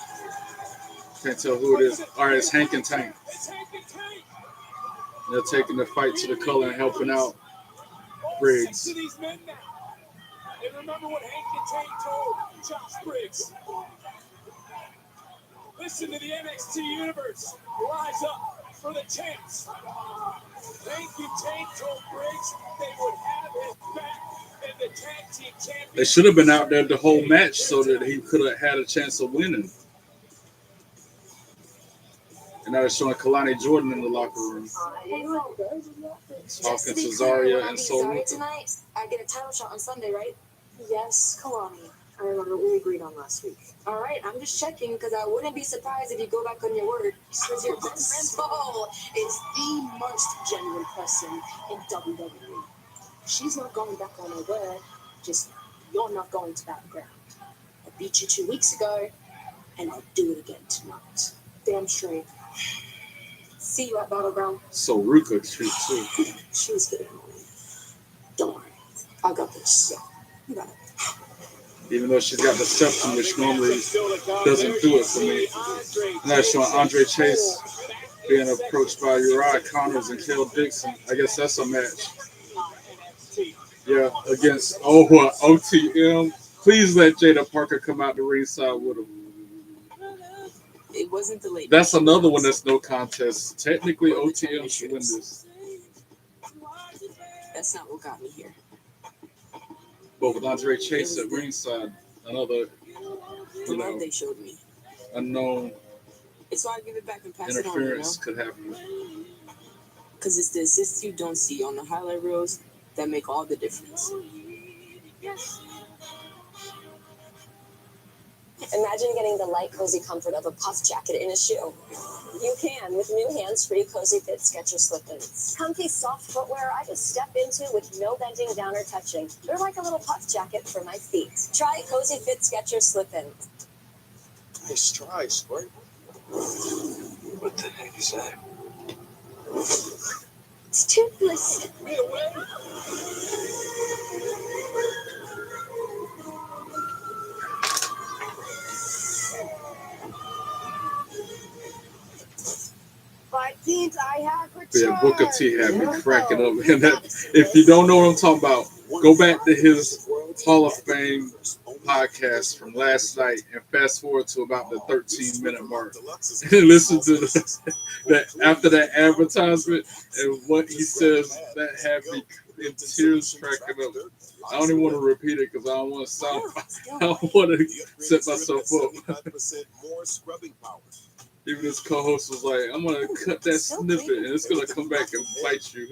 Can't tell who it is. All right, it's Hank and Tank. They're taking the fight to the Cullen and helping out Briggs. And remember what Hank and Tank told Josh Briggs. Listen to the NXT universe. Rise up for the champs. Hank and Tank told Briggs they would have his back. The tag team champions. They should have been out there the whole match so that he could have had a chance of winning. And now they're showing Kalani Jordan in the locker room. Talking to Zarya and Soul. Tonight, I get a title shot on Sunday, right? Yes, Kalani. I remember what we agreed on last week. All right, I'm just checking because I wouldn't be surprised if you go back on your word. Because your best friend Paul is the most genuine person in WWE. She's not going back on her word, just you're not going to Battleground. I beat you 2 weeks ago, and I'll do it again tonight. Damn straight. See you at Battleground. So Ruka too. She was getting on me. Don't worry, I got this. You got it. Even though she's got the septum, which normally doesn't do it for me. Now showing Andre Chase being approached by Uriah Connors and Kel Dixon. I guess that's a match. Yeah, against OTM. Please let Jada Parker come out the ringside with him. It wasn't the late. That's another one that's no contest. Technically, OTM should win this. That's not what got me here. But with Andre Chase at ringside, another love they showed me. Unknown it's why I give it back and pass interference it on, could happen. Because it's the assists you don't see on the highlight reels that make all the difference. Imagine getting the light, cozy comfort of a puff jacket in a shoe. You can with new hands-free Cozy Fit Skechers slip-ins. Comfy, soft footwear I just step into with no bending down or touching. They're like a little puff jacket for my feet. Try Cozy Fit Skechers slip-ins. Nice try, Squirt. What the heck is that? It's toothless. Yeah, Booker T had me cracking up. And that, if you don't know what I'm talking about, go back to his Hall of Fame podcast from last night and fast forward to about the 13-minute mark and listen to that after that advertisement and what he says. That had me in tears cracking up. I don't even want to repeat it because I don't want to sound. I don't want to set myself up. Even his co-host was like, I'm going to cut that snippet and it's going to come back and bite you.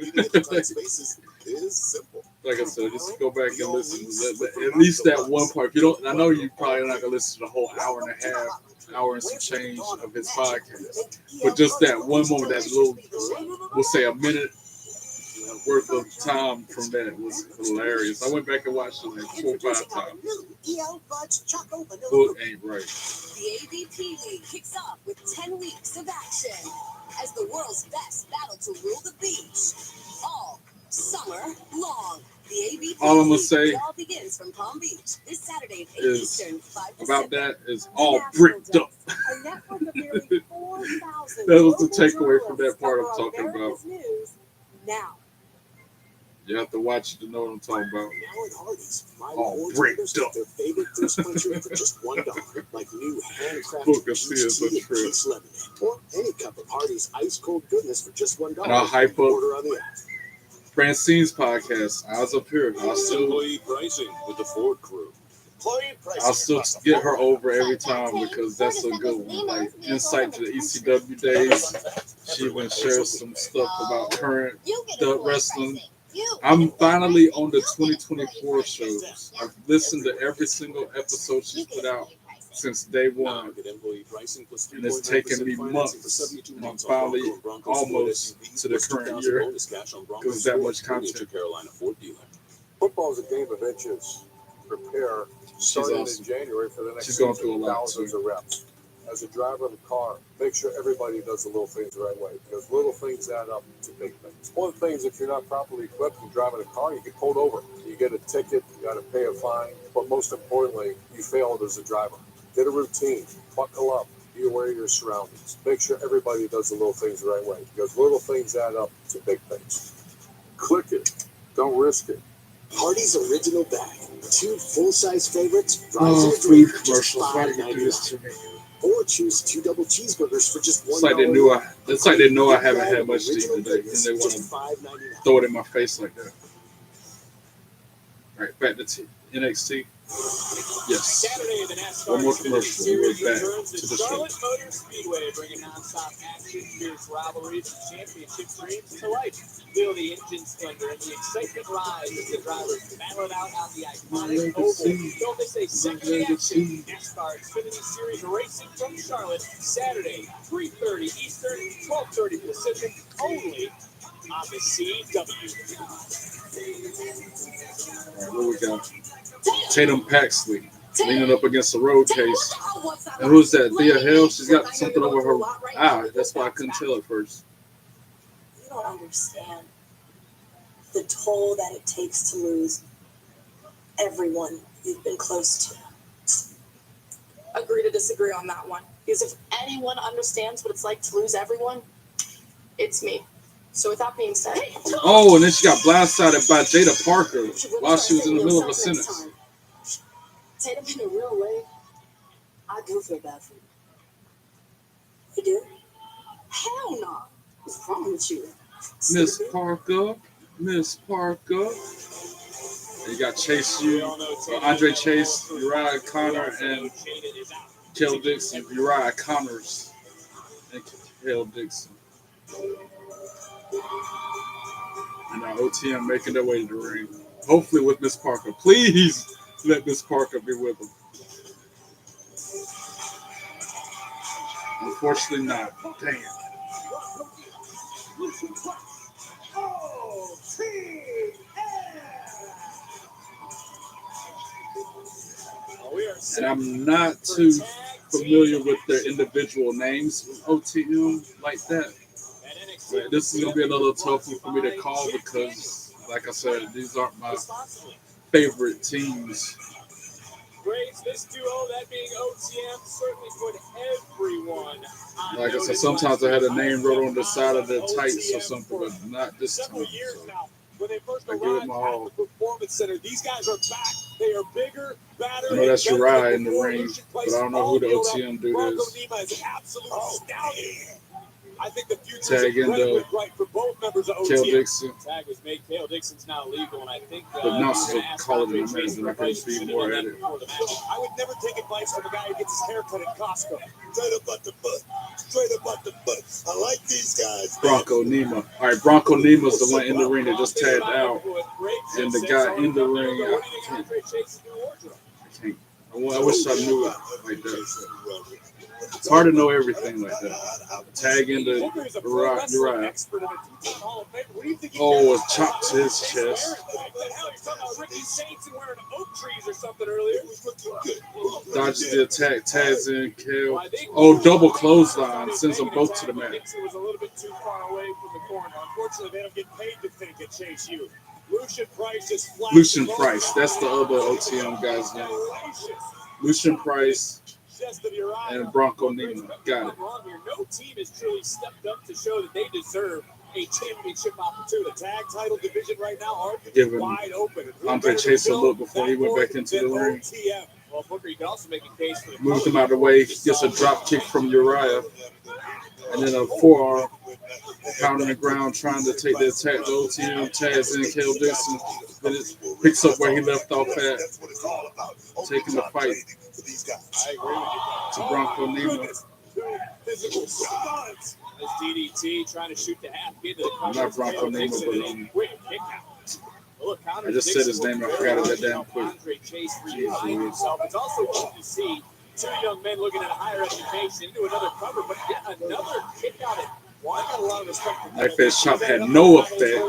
Like I said, just go back and listen to that. At least that one part. If you don't, I know you probably not going to listen to the whole hour and a half, hour and some change of his podcast. But just that one moment, that little, we'll say a minute worth of time from that was hilarious. I went back and watched it like 4 or 5 times. Book ain't right. The AVP League kicks off with 10 weeks of action as the world's best battle to rule the beach all summer long. All I'm gonna say It all begins from Palm Beach this Saturday at 8 is Eastern, 5 about Pacific. that is The all National bricked up. Desk, a network of nearly 4,000 That was the local takeaway from journalists that part I'm cover talking about. America's news now. You have to watch it to know what I'm talking about. Now at Hardee's, my All board bricked members up. get their favorite thirst quencher for just $1, like new handcrafted Book of peach Sears tea and untrue. peach lemonade, or any cup of Hardee's ice cold goodness for just $1. And I'll hype up Order on the app. Francine's podcast. Eyes up here. I'll still Employee pricing with the Ford crew. I'll still get her over every time because that's a good one. Like insight to the ECW days. She even shares some stuff about current wrestling. I'm finally on the 2024 shows. I've listened to every single episode she's put out since day one, and it's taken me months. And I'm finally almost to the current year because it's that much content. Football is a game of inches. Prepare starting awesome. in January for the next She's going through a lot, thousands too. of reps. As a driver of a car, make sure everybody does the little things the right way, because little things add up to big things. One of the things, if you're not properly equipped and driving a car, you get pulled over. You get a ticket, you got to pay a fine, but most importantly, you failed as a driver. Get a routine, buckle up, be aware of your surroundings. Make sure everybody does the little things the right way, because little things add up to big things. Click it, don't risk it. Hardee's original bag. 2 full-size favorites. Oh, food commercials. Why do you do this to me? Or choose 2 double cheeseburgers for just $1. It's like they knew it's like they know I haven't had much to eat today, and they want to throw it in my face like that. All right, back to NXT. Yes. Saturday, the NASCAR One more Xfinity commercial. Series We're back returns to to the show. Charlotte Motor Speedway, bringing nonstop action, fierce rivalries, and championship dreams to life. Feel the engine's thunder and the excitement rise as the drivers battle it out on the iconic oval. Don't miss a second of action. NASCAR Xfinity Series racing from Charlotte, Saturday, 3:30 Eastern, 12:30 Pacific, only on the CW. All right, what we got? Tatum Paxley leaning up against the road case. And who's that? Thea Hill? She's got something over her eye. That's why I couldn't tell at first. You don't understand the toll that it takes to lose everyone you've been close to. Agree to disagree on that one. Because if anyone understands what it's like to lose everyone, it's me. So with that being said... Oh, and then she got blindsided by Jada Parker while she was in the middle of a sentence. Tatum, in a real way, I do feel bad for you. You do? Hell no. What's wrong with you? Miss Parker. You got Chase Andre Chase, Uriah Connor, and Kel Dixon. Uriah Connors and Kel Dixon. And now OTM making their way to the ring. Hopefully with Miss Parker. Please let Miss Parker be with them. Unfortunately not. Damn. And I'm not too familiar with their individual names with OTM like that. Like, this is going to be another tough one for me to call because, like I said, these aren't my favorite teams. Graves, this duo, that being OTM, certainly put everyone on like I said, sometimes I had a name wrote on the side of the tights or something, but not this time. Several years now, when they first I give arrived it my at all. the Performance Center, these guys are back. They are bigger, badder. I know that's and Uriah better in the than ring, before. but I don't know who the All OTM dude Bronco is. Nima is an absolute stallion. I think the future is Tag in incredibly the bright for both members of Kel OTM. Dixon. Tag was made. Kale Dixon's now legal, and I think The announcers will call it in a minute, and I can speak more at it. I would never take advice from a guy who gets his hair cut at Costco. Straight up at the butt. Straight up at the butt. I like these guys. Bronco Nima. All right, Bronco Nima's the one in the ring that just tagged out. And the guy in the ring, I wish I knew it like that. It's hard to know everything like that. Tag in the Uriah. Oh, a chop to his chest. Dodges the attack, tags in Kale. Oh, double clothesline, sends them both to the mat. Was a little bit too far away from the corner. Unfortunately, they don't get paid to think at Chase U. Lucian Price. That's the other OTM guy's name. Lucian Price and Bronco Nima. Got it. No team has truly stepped up to show that they deserve a championship opportunity. The tag title division right now Giving wide open. Andre Chase a look before he went back into the ring. Well, Booker, you can also make a case for the Moved him out of the way. Gets a drop kick from Uriah. And then a forearm. Pounding the ground, trying to take the attack to OTM. Taz in Kale Dixon. Then it picks up where he left off at. Taking the fight to Bronco Nima. This DDT trying to shoot the half into the cover. Not Bronco Nima, but I just said his name and I forgot it that damn quick. It's also good to see two young men looking at a higher education into another cover, but yet another kick out at one. I got a lot of respect for That face chop had no effect.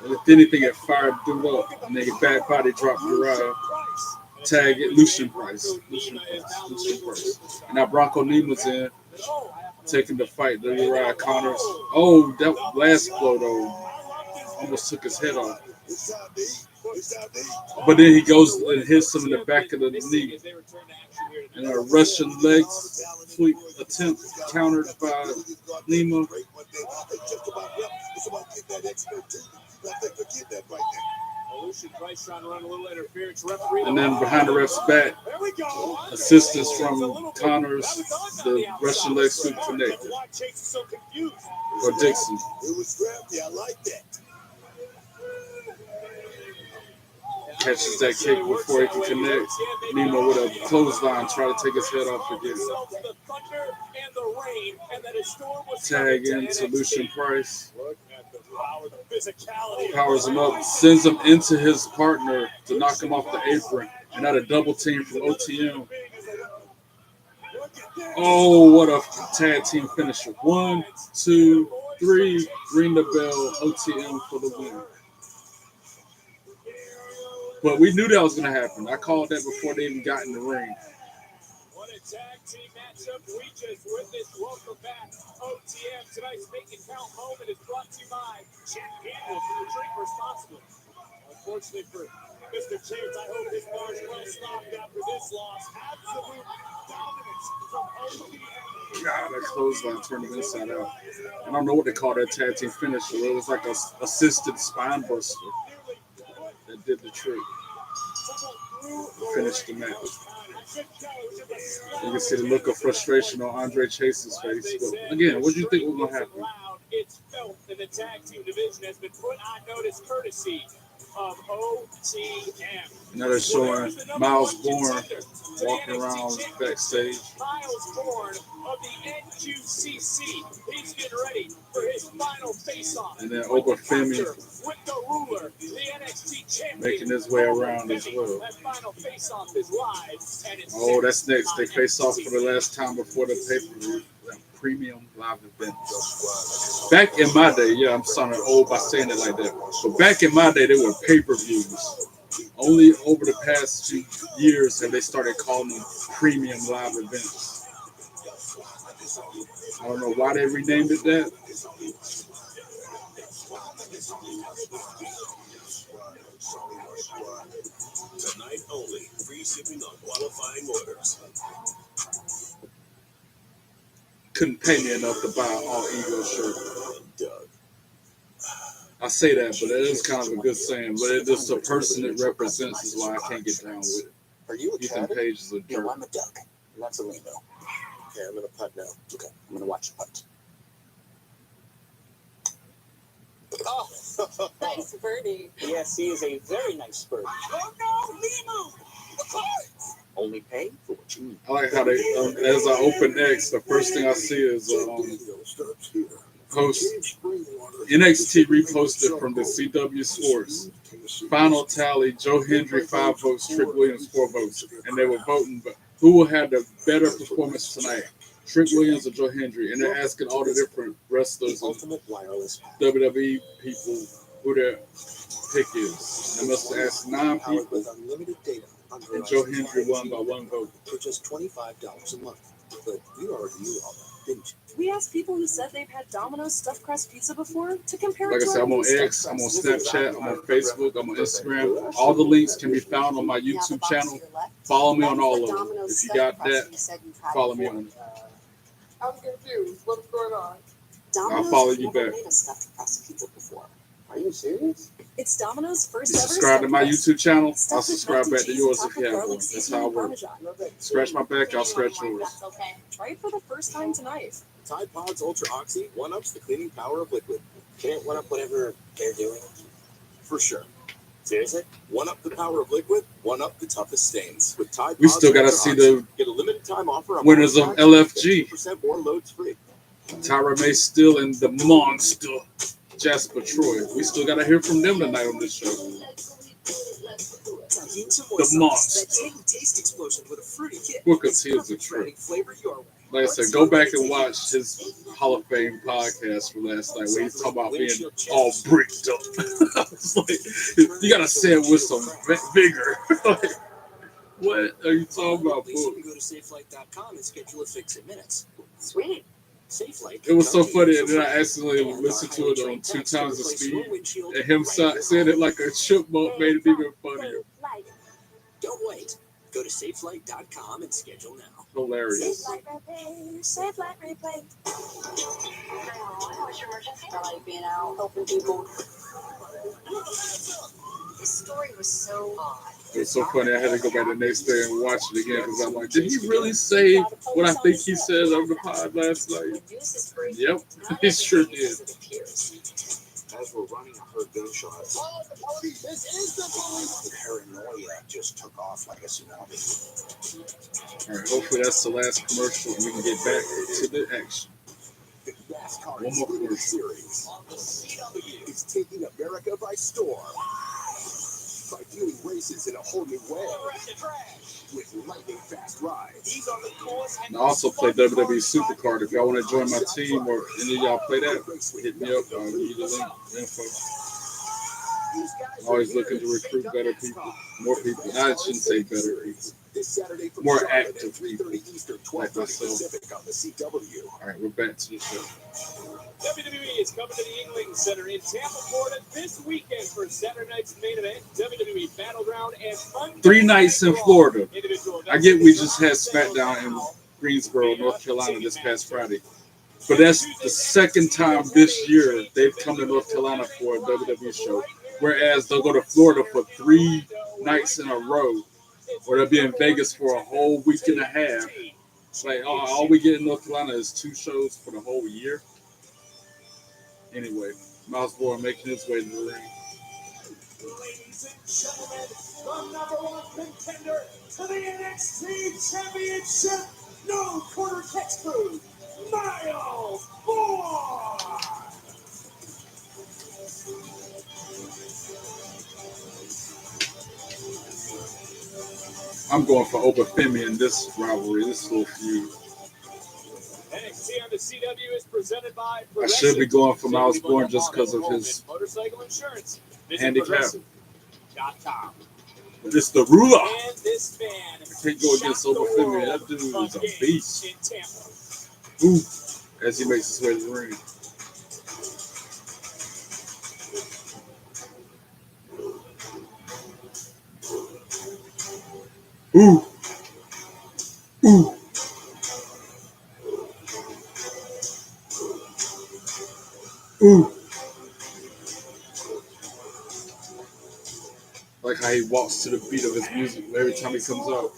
And if anything, it fired dude up. And then he back body dropped Uriah. Tag it, Lucian Price. And now Bronco Nima's in, taking the fight. The Uriah counters. Oh, that last blow though almost took his head off. But then he goes and hits him in the back of the knee. And a Russian leg sweep attempt countered by Nima. And then behind the ref's back, assistance from Connors, the Russian leg sweep connected. Or Dixon. Catches that kick before he can connect. Nima with a clothesline, try to take his head off again. Tag into Lucian Price. Powers him up, sends him into his partner to knock him off the apron. And now a double team from OTM. Oh, what a tag team finisher. 1, 2, 3. Ring the bell. OTM for the win. But we knew that was going to happen. I called that before they even got in the ring. What a tag team matchup we just witnessed. Welcome back, OTM. Tonight's Make It Count moment is brought to you by Jack Daniels for the drink responsibly. Unfortunately for Mr. Chance, I hope his bar is well stocked after this loss. Absolute dominance from OTM. God, that clothesline turned him inside out. I don't know what they call that tag team finisher. It was like a assisted spine buster that did the trick. Finished the match. You can see the look of frustration on Andre Chase's face. But again, what do you think was going to happen? It's felt that the tag team division has been put on notice courtesy of OTM. Now they're showing Miles Bourne walking around backstage. Miles Bourne of the NQCC. He's getting ready for his final face-off. And then Obafemi with the ruler, the NXT champion, making his way around as well. That final face-off is live, and it's that's next. They face off for the last time before the pay-per-view. Premium live event. Back in my day, yeah, I'm sounding old by saying it like that. But back in my day, they were pay-per-views. Only over the past few years have they started calling them premium live events. I don't know why they renamed it that. Tonight only, free shipping on qualifying orders. Couldn't pay me enough to buy an All Ego shirt. I say that, but it is kind of a good saying. But it's just a person it represents is why I can't get down with it. Are you a Ethan cat? Page is a jerk. No, I'm a duck. And that's a Limo. Okay, I'm going to putt now. Okay, I'm going to watch you putt. Oh, nice birdie. Yes, he is a very nice bird. Oh no, Limu! Only pay for what you need. I like how they, as I open X, the first thing I see is post NXT reposted from the CW Sports. Final tally: Joe Hendry 5 votes, Trick Williams 4 votes, and they were voting. But who will have the better performance tonight? Trick Williams or Joe Hendry? And they're asking all the different wrestlers and WWE people who their pick is. They must have asked 9 people. And Joe Hendry won by 1 vote. For just $25 a month. But you already knew all that, didn't you? We asked people who said they've had Domino's stuffed crust pizza before to compare Like it I to said, our I'm on new X, stuffed I'm on crust. Snapchat, I'm on Facebook, I'm on Instagram. All the links can be found on my YouTube channel. Follow me on all of them. If you got that, follow me on it. I'm confused. What's going on? I'll follow you back. Made a stuffed crust pizza before. Are you serious? It's Domino's first You ever subscribe to stuffed my crust. YouTube channel, I'll Stuffed with subscribe melted back to cheese yours and if topped you with have garlic one. That's seasoning how I and work. Parmesan. Scratch my back, I'll scratch yours. Okay. Try it for the first time tonight. Tide Pods Ultra Oxy one-ups the cleaning power of liquid. Can it one up whatever they're doing? For sure. Seriously? One up the power of liquid, one up the toughest stains. With Tide We Pods still gotta Ultra see Oxy, the get a limited time offer on winners of all packs LFG. with 15% more loads free. Tyra May Still and the monster, Jasper Troy. We still gotta hear from them tonight on this show. The monster. Taste explosion with a fruity kick. Booker T is a trip. Flavor your way. Like I said, go back and watch his Hall of Fame podcast from last night where he's talking about being all bricked up. It's like, you gotta say it with some vigor. Like, what are you talking about, You Book? can go to safelight.com and schedule a fix in minutes. Sweet. SafeLight. It was so funny, and then I accidentally listened to it on 2 times the speed, and him saying it like a chipmunk made it even funnier. Don't wait. Go to safelight.com and schedule now. Hilarious. Safe Light Replay. What's your emergency? I like being out, helping people. His story was so odd. It was so funny. I had to go back the next day and watch it again because I'm like, did he really say what I think he said on the pod last night? Yep, he sure did. As we're running, I heard gunshots. Oh, the police! This is the police! The paranoia just took off like a tsunami. All right, hopefully that's the last commercial and we can get back to the action. The NASCAR One more Xfinity commercial. Series is taking America by storm by viewing races in a whole new way with lightning fast rides. He's on the course and I also play WWE Supercard. If y'all want to join my team or any of y'all play that, hit me up. I'll give you the link, info. Always looking to recruit better people, more people. I shouldn't say better people, This Saturday from more Charlotte at active people 3:30 Eastern, like 12:30 myself. Pacific on the CW. All right, we're back to the show. WWE is coming to the England Center in Tampa, Florida this weekend for Saturday night's main event, WWE Battleground and Monday 3 nights in Night Raw. Florida. Individual I get we just had SmackDown in Greensboro, North Carolina this past Friday. But that's the second time this year they've come to North Carolina for a WWE show. Whereas they'll go to Florida for 3 nights in a row, or they'll be in Vegas for a whole week and a half. It's like, oh, all we get in North Carolina is 2 shows for the whole year. Anyway, Miles Bourne making his way to the ring. Ladies and gentlemen, the #1 contender to the NXT Championship, no quarter catch crew, Miles Bourne. I'm going for Obafemi in this rivalry, this little feud. NXT on the CW is presented by I should be going for Miles Bourne just because of his motorcycle insurance. Visit handicap. progressive.com. But it's the ruler. And this man I can't go against Obafemi. That dude is a beast. in Tampa. Ooh, as he makes his way to the ring. Ooh. Ooh. Ooh. Like how he walks to the beat of his music every time he comes out.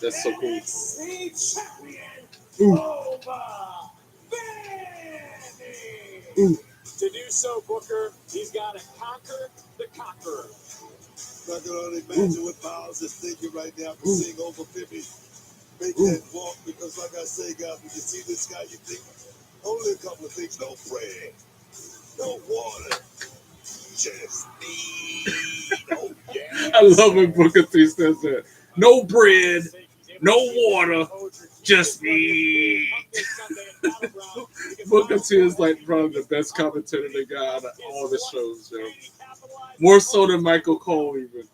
That's so cool. NXT champion, Ooh. Obafemi. Ooh. To do so, Booker, he's got to conquer the conqueror. I can only imagine what Miles is thinking right now for seeing Obafemi make that walk, because like I say, guys, when you see this guy, you think only a couple of things: no bread, no water, just meat. Oh yeah. I love when Booker T says that. No bread, no water, just me. Booker T is like probably the best commentator they got out of all the shows, yo. More so than Michael Cole, even.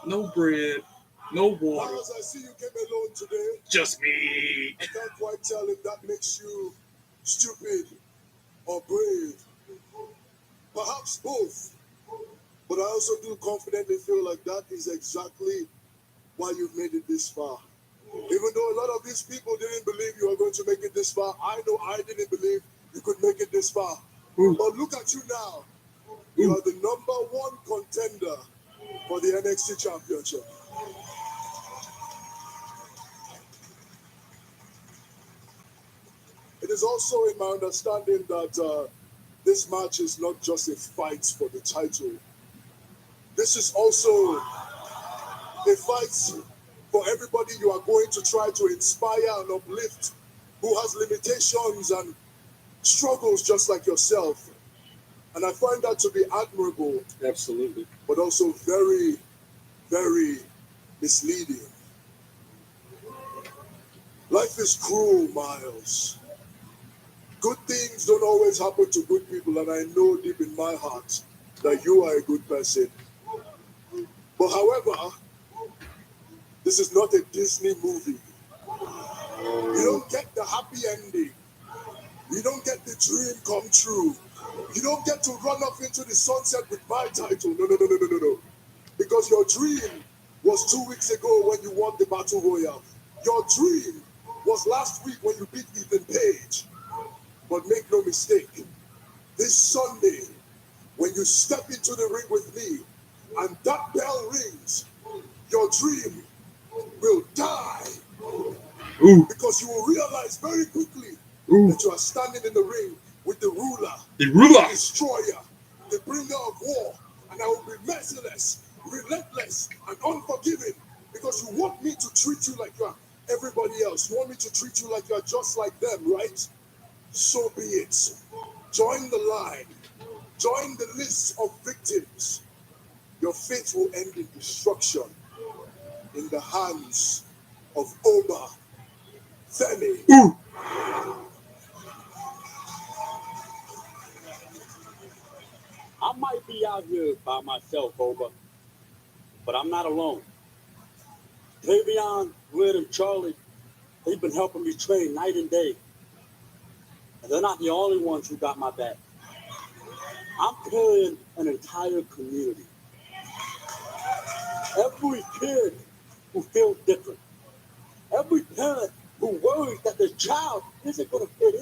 No bread, No water. Miles, I see you came alone today. Just me. I can't quite tell if that makes you stupid or brave. Perhaps both. But I also do confidently feel like that is exactly why you've made it this far. Even though a lot of these people didn't believe you were going to make it this far, I know I didn't believe you could make it this far. Ooh. But look at you now. You are the #1 contender for the NXT Championship. It is also in my understanding that this match is not just a fight for the title. This is also a fight for everybody you are going to try to inspire and uplift, who has limitations and struggles just like yourself. And I find that to be admirable. Absolutely. But also very, very misleading. Life is cruel, Miles. Good things don't always happen to good people, and I know deep in my heart that you are a good person. But however, this is not a Disney movie. You don't get the happy ending. You don't get the dream come true. You don't get to run off into the sunset with my title. No. Because your dream was 2 weeks ago when you won the Battle Royale. Your dream was last week when you beat Ethan Page. But make no mistake, this Sunday, when you step into the ring with me and that bell rings, your dream will die. Ooh. Because you will realize very quickly that you are standing in the ring with the ruler, the destroyer, the bringer of war, and I will be merciless, relentless, and unforgiving because you want me to treat you like you are everybody else. You want me to treat you like you are just like them, right? So be it. Join the line. Join the list of victims. Your fate will end in destruction in the hands of Oba Femi. Ooh. I might be out here by myself, Oba, but I'm not alone. Tavion, Red, and Charlie, they've been helping me train night and day. And they're not the only ones who got my back. I'm carrying an entire community. Every kid who feels different. Every parent who worries that their child isn't going to fit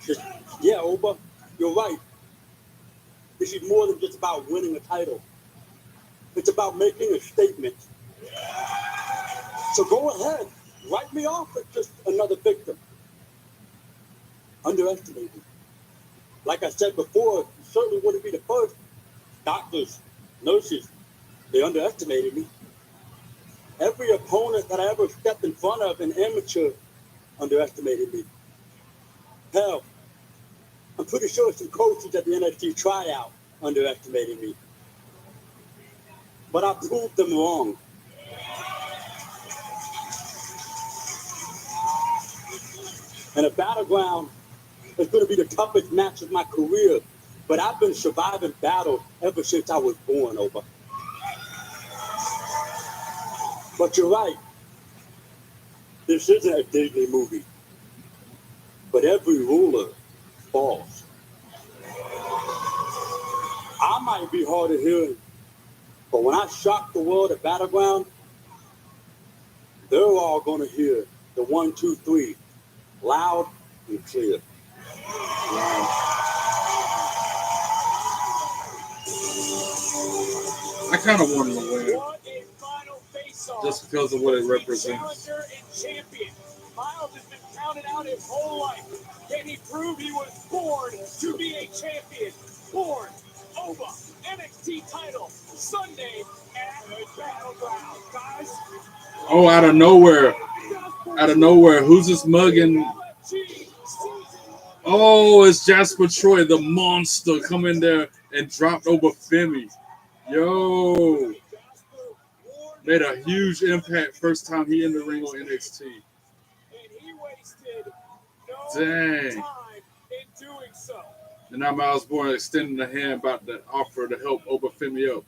in. Yeah, Oba, you're right. This is more than just about winning a title. It's about making a statement. So go ahead, write me off as just another victim. Underestimate me. Like I said before, you certainly wouldn't be the first. Doctors, nurses, they underestimated me. Every opponent that I ever stepped in front of, an amateur, underestimated me. Hell, I'm pretty sure some coaches at the NXT tryout underestimated me. But I proved them wrong. And a battleground is going to be the toughest match of my career. But I've been surviving battles ever since I was born, Oba. But you're right. This isn't a Disney movie. But every ruler falls. I might be hard of hearing, but when I shock the world at Battleground, they're all going to hear the 1, 2, 3 loud and clear. I kind of want him to win. Just because of what it represents. Challenger and champion. Miles has been counted out his whole life. Can he prove he was born to be a champion? Born Oba NXT title Sunday at Battleground, guys. Oh, out of nowhere. Out of nowhere. Who's this mugging? Oh, it's Jasper Troy, the monster, come in there and dropped over Femi. Yo. Made a huge impact first time he in the ring on NXT. And he wasted Dang. time in doing so. And now Miles Bourne extending the hand about the offer to help Oba Femi up.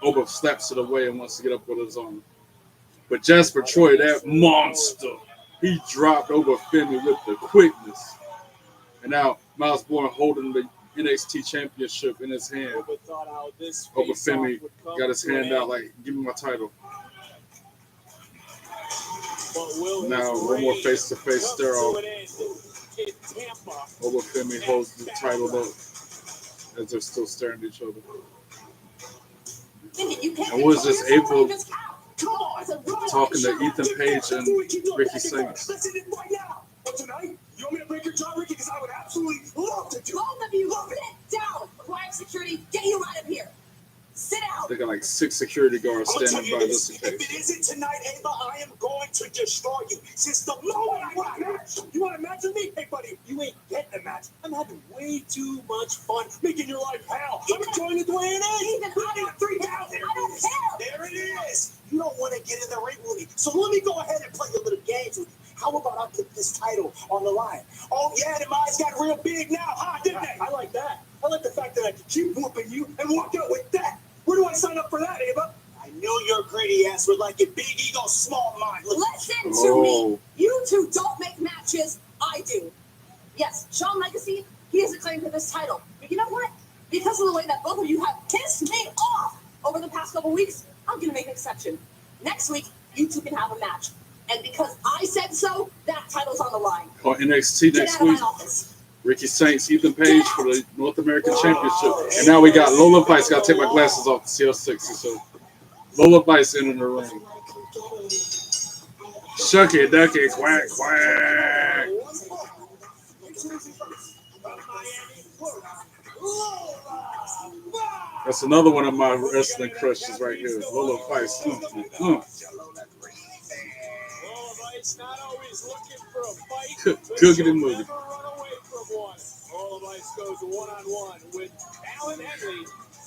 Oba slaps it away and wants to get up with his own. But Jasper Troy, that monster, he dropped Oba Femi with the quickness. And now Miles Bourne holding the NXT Championship in his hand. Oba Femi got his hand out like, give me my title. Now one more face-to-face stare-off. Oba Femi holds the title up as they're still staring at each other. And was just able talking to Ethan Page and Ricky Sings. But tonight, you want me to break your jaw, Ricky? Because I would absolutely love to do it. Both of you, sit down. Quiet security, get you out of here. Sit down. They got like 6 security guards standing by this If occasion. it isn't tonight, Ava, I am going to destroy you. Since the moment I got a match, you want a match with me? Hey, buddy, you ain't getting a match. I'm having way too much fun making your life hell. I'm enjoying it the way it is. Even I don't 3,000. I don't care. There it is. You don't want to get in the ring with me. So let me go ahead and play a little games with you. How about I put this title on the line? Oh, yeah, the eyes got real big now, huh? Didn't they? I like that. I like the fact that I can keep whooping you and walk out with that. Where do I sign up for that, Ava? I knew your greedy ass would like it. Big ego, small mind. Listen to me. You two don't make matches. I do. Yes, Shawn Legacy, he has a claim to this title. But you know what? Because of the way that both of you have pissed me off over the past couple weeks, I'm going to make an exception. Next week, you two can have a match. And because I said so, that title's on the line. On NXT Get next out of week, my office. Ricky Saints, Ethan Page for the North American Championship. And now we got Lola Vice. Got to take my glasses off to see her sexy. So Lola Vice in the ring. Shucky ducky, quack, quack. That's another one of my wrestling crushes right here. Lola Vice. Not always looking for a fight, Cooking and moving. never run away from one. All of Ice goes one-on-one with Fallon Henley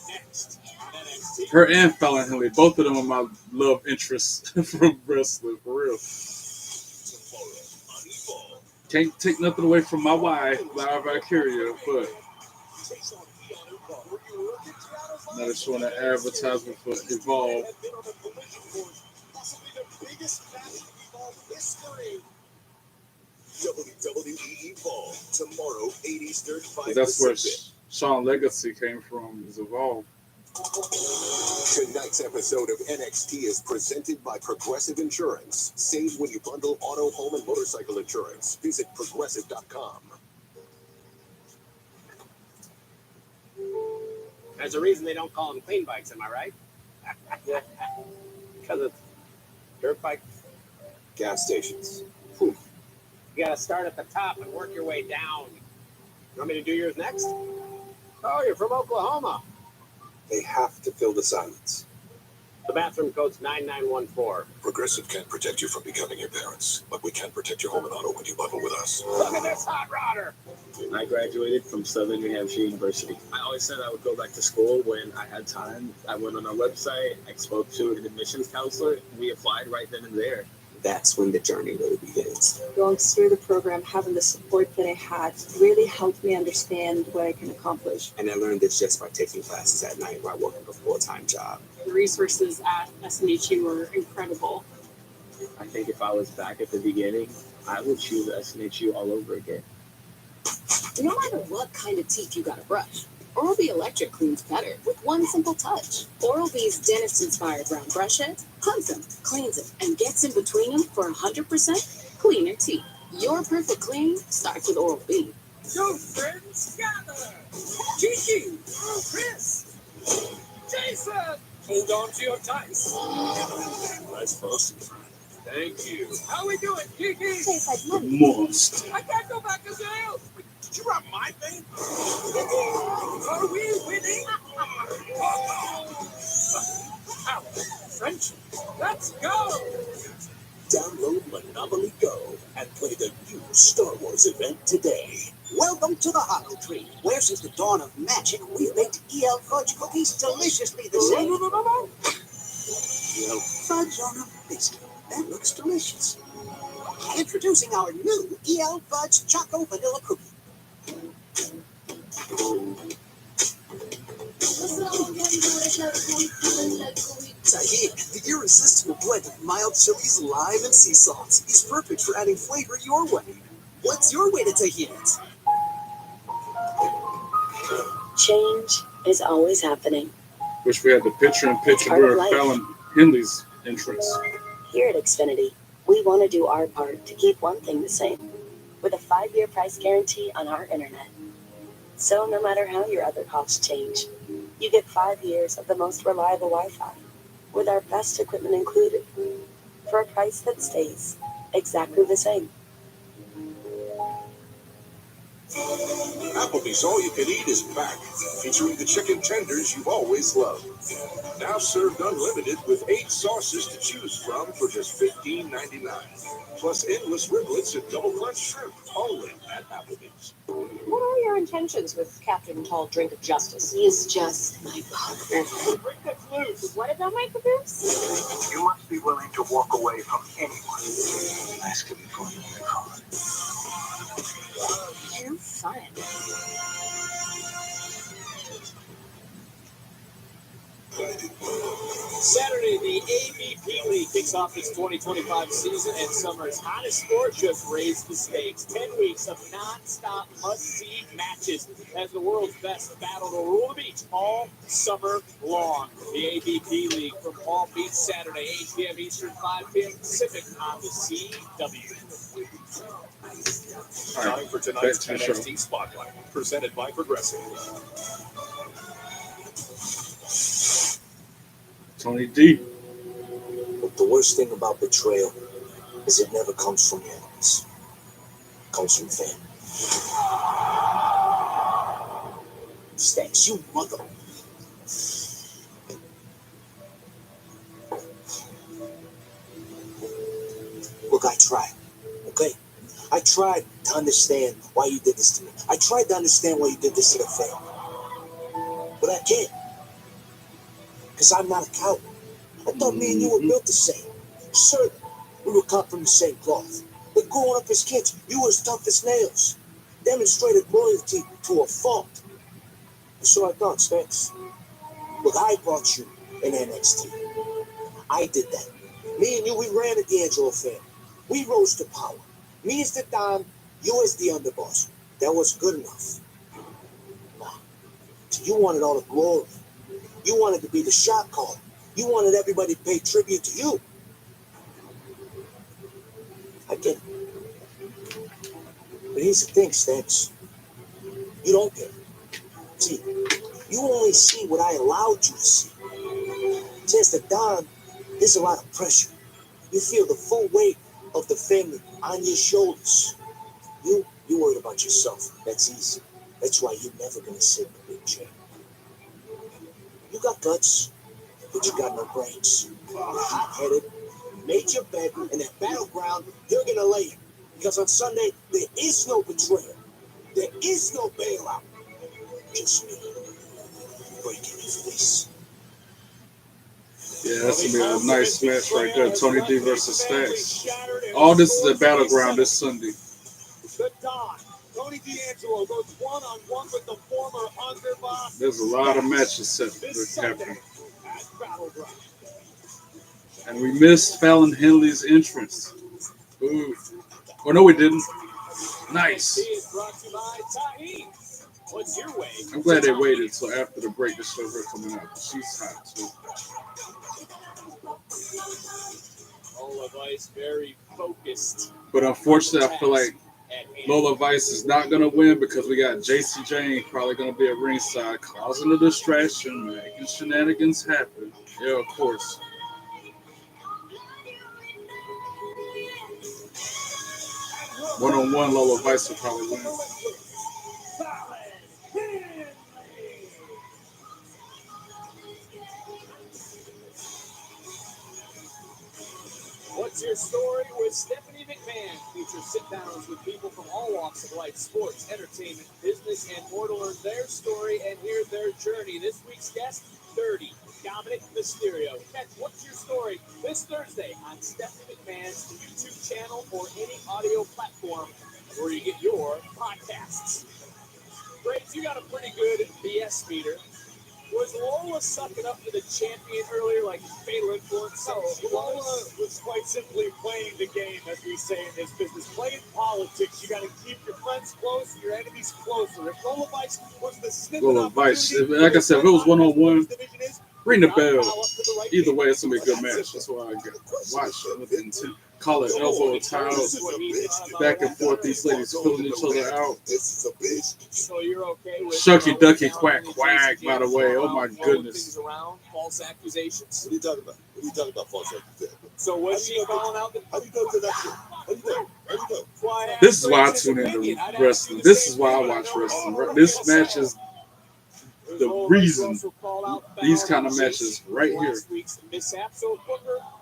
next on NXT. Her and Fallon Henley, both of them are my love interests from wrestling, for real. Can't take nothing away from my wife, Lara Valkyria, but now they're showing an advertisement for Evolve. WWE Evolve tomorrow, 8 Eastern, 5 That's where Pacific. Shawn Legacy came from, is Evolve. Tonight's episode of NXT is presented by Progressive Insurance. Save when you bundle auto, home, and motorcycle insurance. Visit progressive.com. There's a reason they don't call them clean bikes, am I right? Because it's dirt bikes. Gas stations. You gotta start at the top and work your way down. You want me to do yours next? Oh, you're from Oklahoma. They have to fill the silence. The bathroom code's 9914. Progressive can't protect you from becoming your parents, but we can protect your home and auto when you bundle with us. Look at this hot rodder. I graduated from Southern New Hampshire University. I always said I would go back to school when I had time. I went on our website, I spoke to an admissions counselor, and we applied right then and there. That's when the journey really begins. Going through the program, having the support that I had really helped me understand what I can accomplish. And I learned this just by taking classes at night while working a full-time job. The resources at SNHU were incredible. I think if I was back at the beginning, I would choose SNHU all over again. No matter what kind of teeth you gotta brush, Oral-B Electric cleans better with one simple touch. Oral-B's dentist-inspired round brush head hugs them, cleans them, and gets in between them for 100% cleaner teeth. Your perfect clean starts with Oral-B. Two friends gather. Kiki, Chris, Jason, hold on to your tights. Nice frosty. Thank you. How we doing, Kiki? Monster. I can't go back to jail. Did you rob my thing? Are we winning? Ow, French. Let's go. Download Monopoly Go and play the new Star Wars event today. Welcome to the Hollow Tree, where since the dawn of magic, we've baked EL fudge cookies deliciously the same. EL fudge on a biscuit. That looks delicious. Introducing our new EL fudge choco vanilla cookie. Tahini, the irresistible blend of mild chilies, lime, and sea salt, is perfect for adding flavor your way. What's your way to tahini? Change is always happening. Wish we had the picture-in-picture of Fallon Henley's entrance. Here at Xfinity, we want to do our part to keep one thing the same, with a 5-year price guarantee on our internet. So no matter how your other costs change, you get 5 years of the most reliable Wi-Fi, with our best equipment included, for a price that stays exactly the same. Applebee's All You Can Eat is back, featuring the chicken tenders you've always loved. Now served unlimited with 8 sauces to choose from for just $15.99. Plus endless riblets and double crunch shrimp, only at Applebee's. What are your intentions with Captain Tall Drink of Justice? He's just my partner. Break that's loose. What about my caboose? You must be willing to walk away from anyone. Ask him before you make hard. You're fun. Saturday, the AVP League kicks off its 2025 season, and summer's hottest sport just raised the stakes. 10 weeks of non-stop must-see matches as the world's best battle to rule the beach all summer long. The AVP League from Palm Beach, Saturday, 8 p.m. Eastern, 5 p.m. Pacific on the CW. Time for tonight's NXT Spotlight, presented by Progressive. Tony D. But the worst thing about betrayal is it never comes from your enemies. It comes from family. Stacks, you mother. Look, I tried, okay? I tried to understand why you did this to me. I tried to understand why you did this to the family. But I can't. Because I'm not a coward. I thought me and you were built the same. Certainly, we were cut from the same cloth. But growing up as kids, you were as tough as nails. Demonstrated loyalty to a fault. So I thought, Stacks. Look, I brought you in NXT. I did that. Me and you, we ran the D'Angelo family. We rose to power. Me as the Don, you as the underboss. That wasn't good enough. Nah. So you wanted all the glory. You wanted to be the shot caller. You wanted everybody to pay tribute to you. I get it. But here's the thing, Stacks. You don't get it. See, you only see what I allowed you to see. See, as the Don, there's a lot of pressure. You feel the full weight of the family on your shoulders. You worried about yourself. That's easy. That's why you're never going to sit in the big chair. You got guts, but you got no brains. You're hot-headed, you made your bed, and that battleground, you're going to lay it. Because on Sunday, there is no betrayal. There is no bailout. Just me. Breaking your face. Yeah, that's going to be a nice match right there. Tony D versus Stacks. All this is a battleground this Sunday. The Don, Tony D'Angelo goes one-on-one with the former underboss. There's a lot of matches set to happen. And we missed Fallon Henley's entrance. Ooh. Oh, no, we didn't. Nice. What's your way? I'm glad they waited till after the break to show her coming out. She's hot, too. Lola Vice, very focused. But unfortunately, I feel like Lola Vice is not going to win because we got JC Jane probably going to be at ringside causing a distraction, making shenanigans happen. Yeah, of course. One-on-one, Lola Vice will probably win. What's your story with Stephanie McMahon? Features sit-downs with people from all walks of life, sports, entertainment, business, and more to learn their story and hear their journey. This week's guest, 30, Dominic Mysterio. Catch What's Your Story this Thursday on Stephanie McMahon's YouTube channel or any audio platform where you get your podcasts. Braves, you got a pretty good BS meter. Was Lola sucking up to the champion earlier, like fatal influence? No, Lola was quite simply playing the game, as we say in this business. Playing politics. You got to keep your friends close and your enemies closer. If Lola Vice was the snippet Lola Vice, like I said, if it was 1-on-1, ring the bell. Either way, it's gonna be a good match. That's why I got watch it with intent. Call it elbow ties, back and forth. These ladies filling each other out. This is a bitch. So you're okay with Shucky Ducky Quack Quack, by the way. Oh my goodness. Around false accusations. What are you talking about? What are you talking about, false accusations? So was she calling out the? How do you go to that shit? How do you go? How do you go? This is why I tune into wrestling. This is why I watch wrestling. This match is the reason these kind of matches right here. So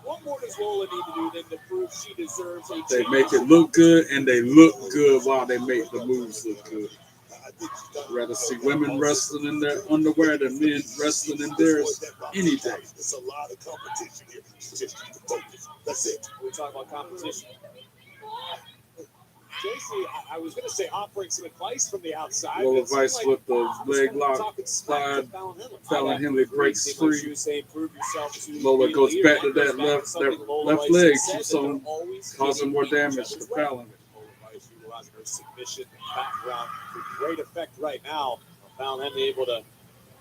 what more does Lola need to do than to prove she deserves a They make it look good, and they look good while they make the moves look good. I'd rather see women wrestling in their underwear than men wrestling in theirs any day. There's a lot of competition here. Just keep it focused. That's it. We talk about competition. JC, I was going to say offering some advice from the outside. Lola Vice with the leg lock slide. Fallon Henley breaks free. Lola goes back to that left leg, keeps on causing more damage to Fallon. Utilizing her submission background to great effect right now. Fallon Henley able to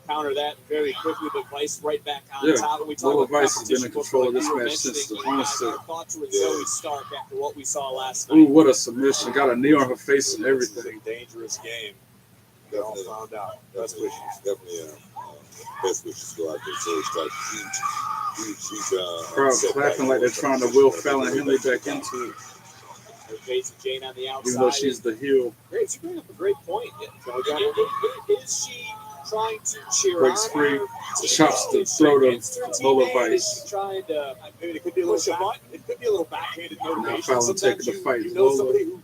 counter that very quickly, but Vice right back on top. And we talk Lola about Vice has been in control of this match since the onset. Thoughts with Zoe Stark after what we saw last Ooh, night. what a submission. Got a knee on her face and everything. Dangerous game. They all found out. Best wishes. Definitely, best wishes go out there. Zoe Stark. Huge. Crowd clapping like they're trying to will Fallon Henley back into it. Casey Jane on the outside. Even though she's the heel. Great, you bring up a great point. Is she trying to cheer Breaks on free, her? chops the throat of Lola Vice. Trying to, maybe it could be a little backhanded motivation. Now Fallon Sometimes taking the fight. you know somebody who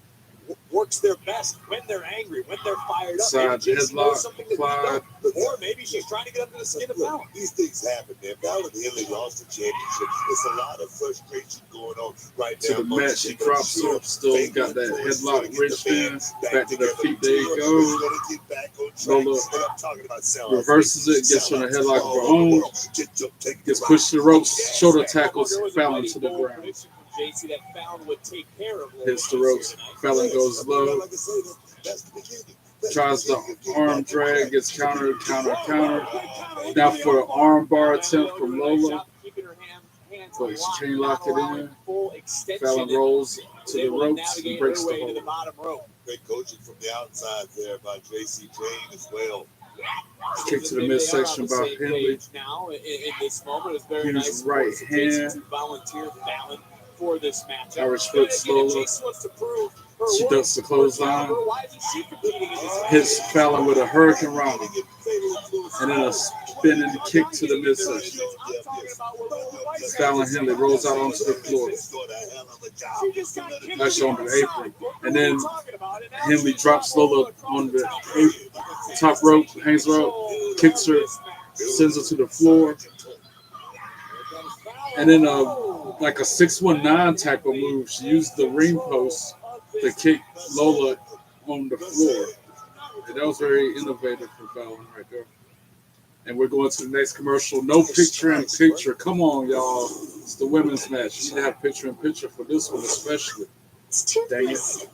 works their best when they're angry, when they're fired up. Side headlock, Clyde. Or maybe she's trying to get under the skin of Fallon. These things happen, man. Fallon Henley lost the championship. There's a lot of frustration going on right now. To the mat, she drops her, still got that headlock wrist in. Back to their feet, there you go. Lola reverses it, gets on a headlock of her own, gets pushed to the ropes, shoulder tackles Fallon to the ground. JC that Fallon would take care of. Hits the ropes, Fallon goes low, tries the arm drag, gets countered. Now for an arm bar attempt from Lola, but she can't lock it in. Fallon rolls to the ropes and breaks the hold. Great coaching from the outside there by JC Jane as well. Kick to the midsection by Henley. Now in this moment, it's very Huge nice right hand. to volunteer Fallon for this match. Irish foot Lola. She ducks the clothesline. Hits Fallon with a hurricane rana. And then a spinning kick to the midsection. Fallon Henley rolls out onto the floor. Actually on the apron. And then Henley drops Lola on the top rope, hangs her up, kicks her, sends her to the floor. And then like a 619 type of move. She used the ring post to kick Lola on the floor. And that was very innovative for Fallon right there. And we're going to the next commercial. No picture in picture. Come on, y'all. It's the women's match. You need to have picture in picture for this one especially. Dang it.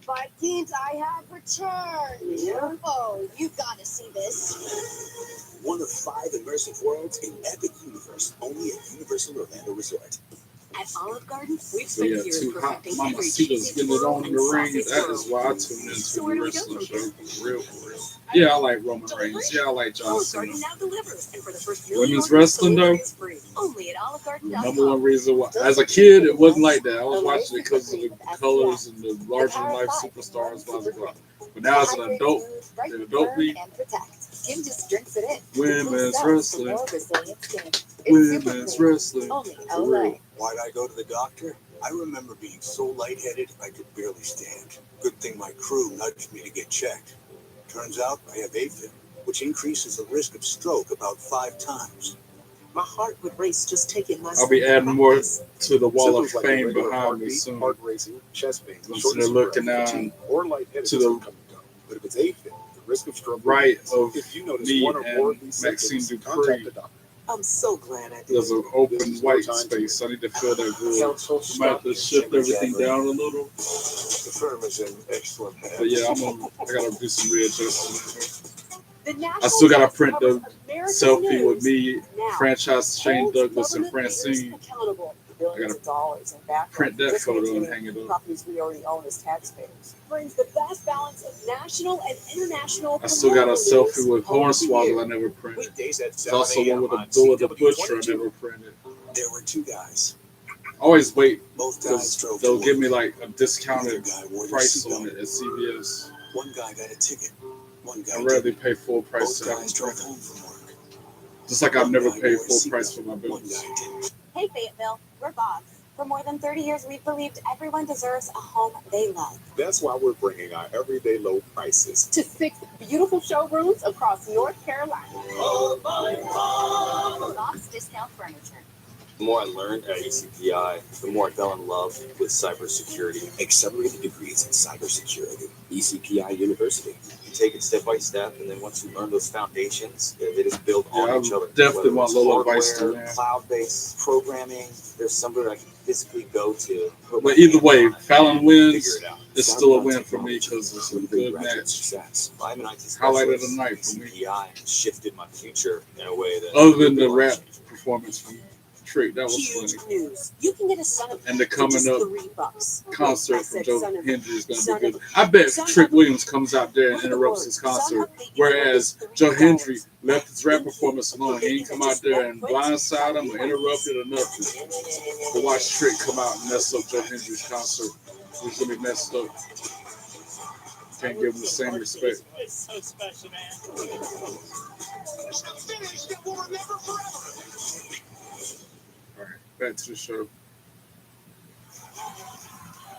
Vikings, I have returned. Yeah. Oh, you've got to see this. One of 5 immersive worlds in Epic Universe, only at Universal Orlando Resort. At Olive Garden, we've So yeah, two hot mamacitas getting it on in the ring. That is why I tune into the wrestling show. For real. Yeah, I like Roman Reigns. Yeah, I like John Cena. Women's wrestling though, number one reason why. As a kid, it wasn't like that. I was watching it because of the colors and the larger than life superstars, blah blah blah. But now as an adult, the adult league, Skin just drinks it in. women's wrestling. Women's wrestling. For real. Why'd I go to the doctor? I remember being so lightheaded I could barely stand. Good thing my crew nudged me to get checked. Turns out I have AFib, which increases the risk of stroke about 5 times. My heart would race just taking my I'll be adding more to the wall of Symptoms like fame irregular behind me heartbeat, soon. heart racing, chest pain, I'm sitting shortness there of looking breath, down fatigue, or lightheadedness to the will come and go. But if it's AFib, the risk of stroke right remains. of If you notice me one or more of and these Maxine symptoms, Dupree. contact the doctor. I'm so glad I did. There's an open This is no white time to space. I need to fill that void. Counsel, I might have to stop shift everything down a little. The firm is in excellent hands. But yeah, I gotta do some readjustments. The I still gotta print the America's selfie news. with me, Now, franchise Shane holds Douglas and government leaders Francine. accountable. Billions of dollars in background Print that photo and hang it up. properties we already own as taxpayers. Brings the best balance of national and international. I still got a political selfie with Hornswoggle I never printed. There's also one with Abdullah the Butcher I never printed. There were two guys. Always wait Both guys because drove they'll to give work. me like a discounted Neither guy wore their price seatbelt. on it at CVS. One guy got a ticket. One guy I'd rather didn't. pay full price Both to have guys it drove printed. home from work. Just like I've One never guy paid wore a full seatbelt. price for my One bills. guy didn't. Hey Fayetteville, we're Bob's. For more than 30 years, we've believed everyone deserves a home they love. That's why we're bringing our everyday low prices. To 6 beautiful showrooms across North Carolina. Bob's Discount Furniture. The more I learned at ECPI, the more I fell in love with cybersecurity. Accelerated degrees in cybersecurity. ECPI University. You take it step by step, and then once you learn those foundations, they just build Yeah, on I each other. definitely Whether want it's Lola Vice to hardware, win. cloud-based programming, there's somewhere I can physically go to. put my But either hands way, on it Fallon and wins. figure it out. It's still a win for me because it's a good match. Success. I'm an IT Highlight of the specialist. night for me. ECPI shifted my future in a way that Other than the rap performance from Trick, that was Huge funny. news. You can get a son of And the for coming just up $3. concert I from said Joe son of- Hendry is going to son be good. of- I bet son Trick of- Williams comes out there and Look at the interrupts word. his Son concert, of the whereas $3. Joe Hendry left his rap performance alone. He ain't come out there and blindside him or interrupt it or nothing. But watch Trick come out and mess up Joe Hendry's concert. He's going to be messed up. Can't give him the same respect. It's so special, man. It's the finish that we'll remember forever. All right, back to the show.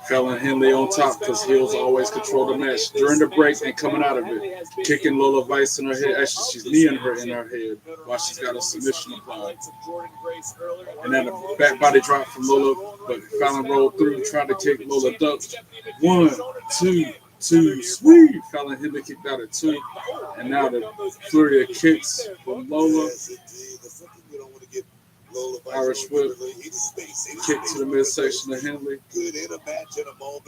Fallon Henley on top because heels always control the match during the break and coming out of it. Kicking Lola Vice in her head. Actually, she's kneeing her in her head while she's got a submission applied. And then a back body drop from Lola, but Fallon rolled through, tried to kick. Lola ducked. 1, 2, 2, sweet. Fallon Henley kicked out at 2. And now the flurry of kicks from Lola. Irish whip, kick to the midsection of Henley.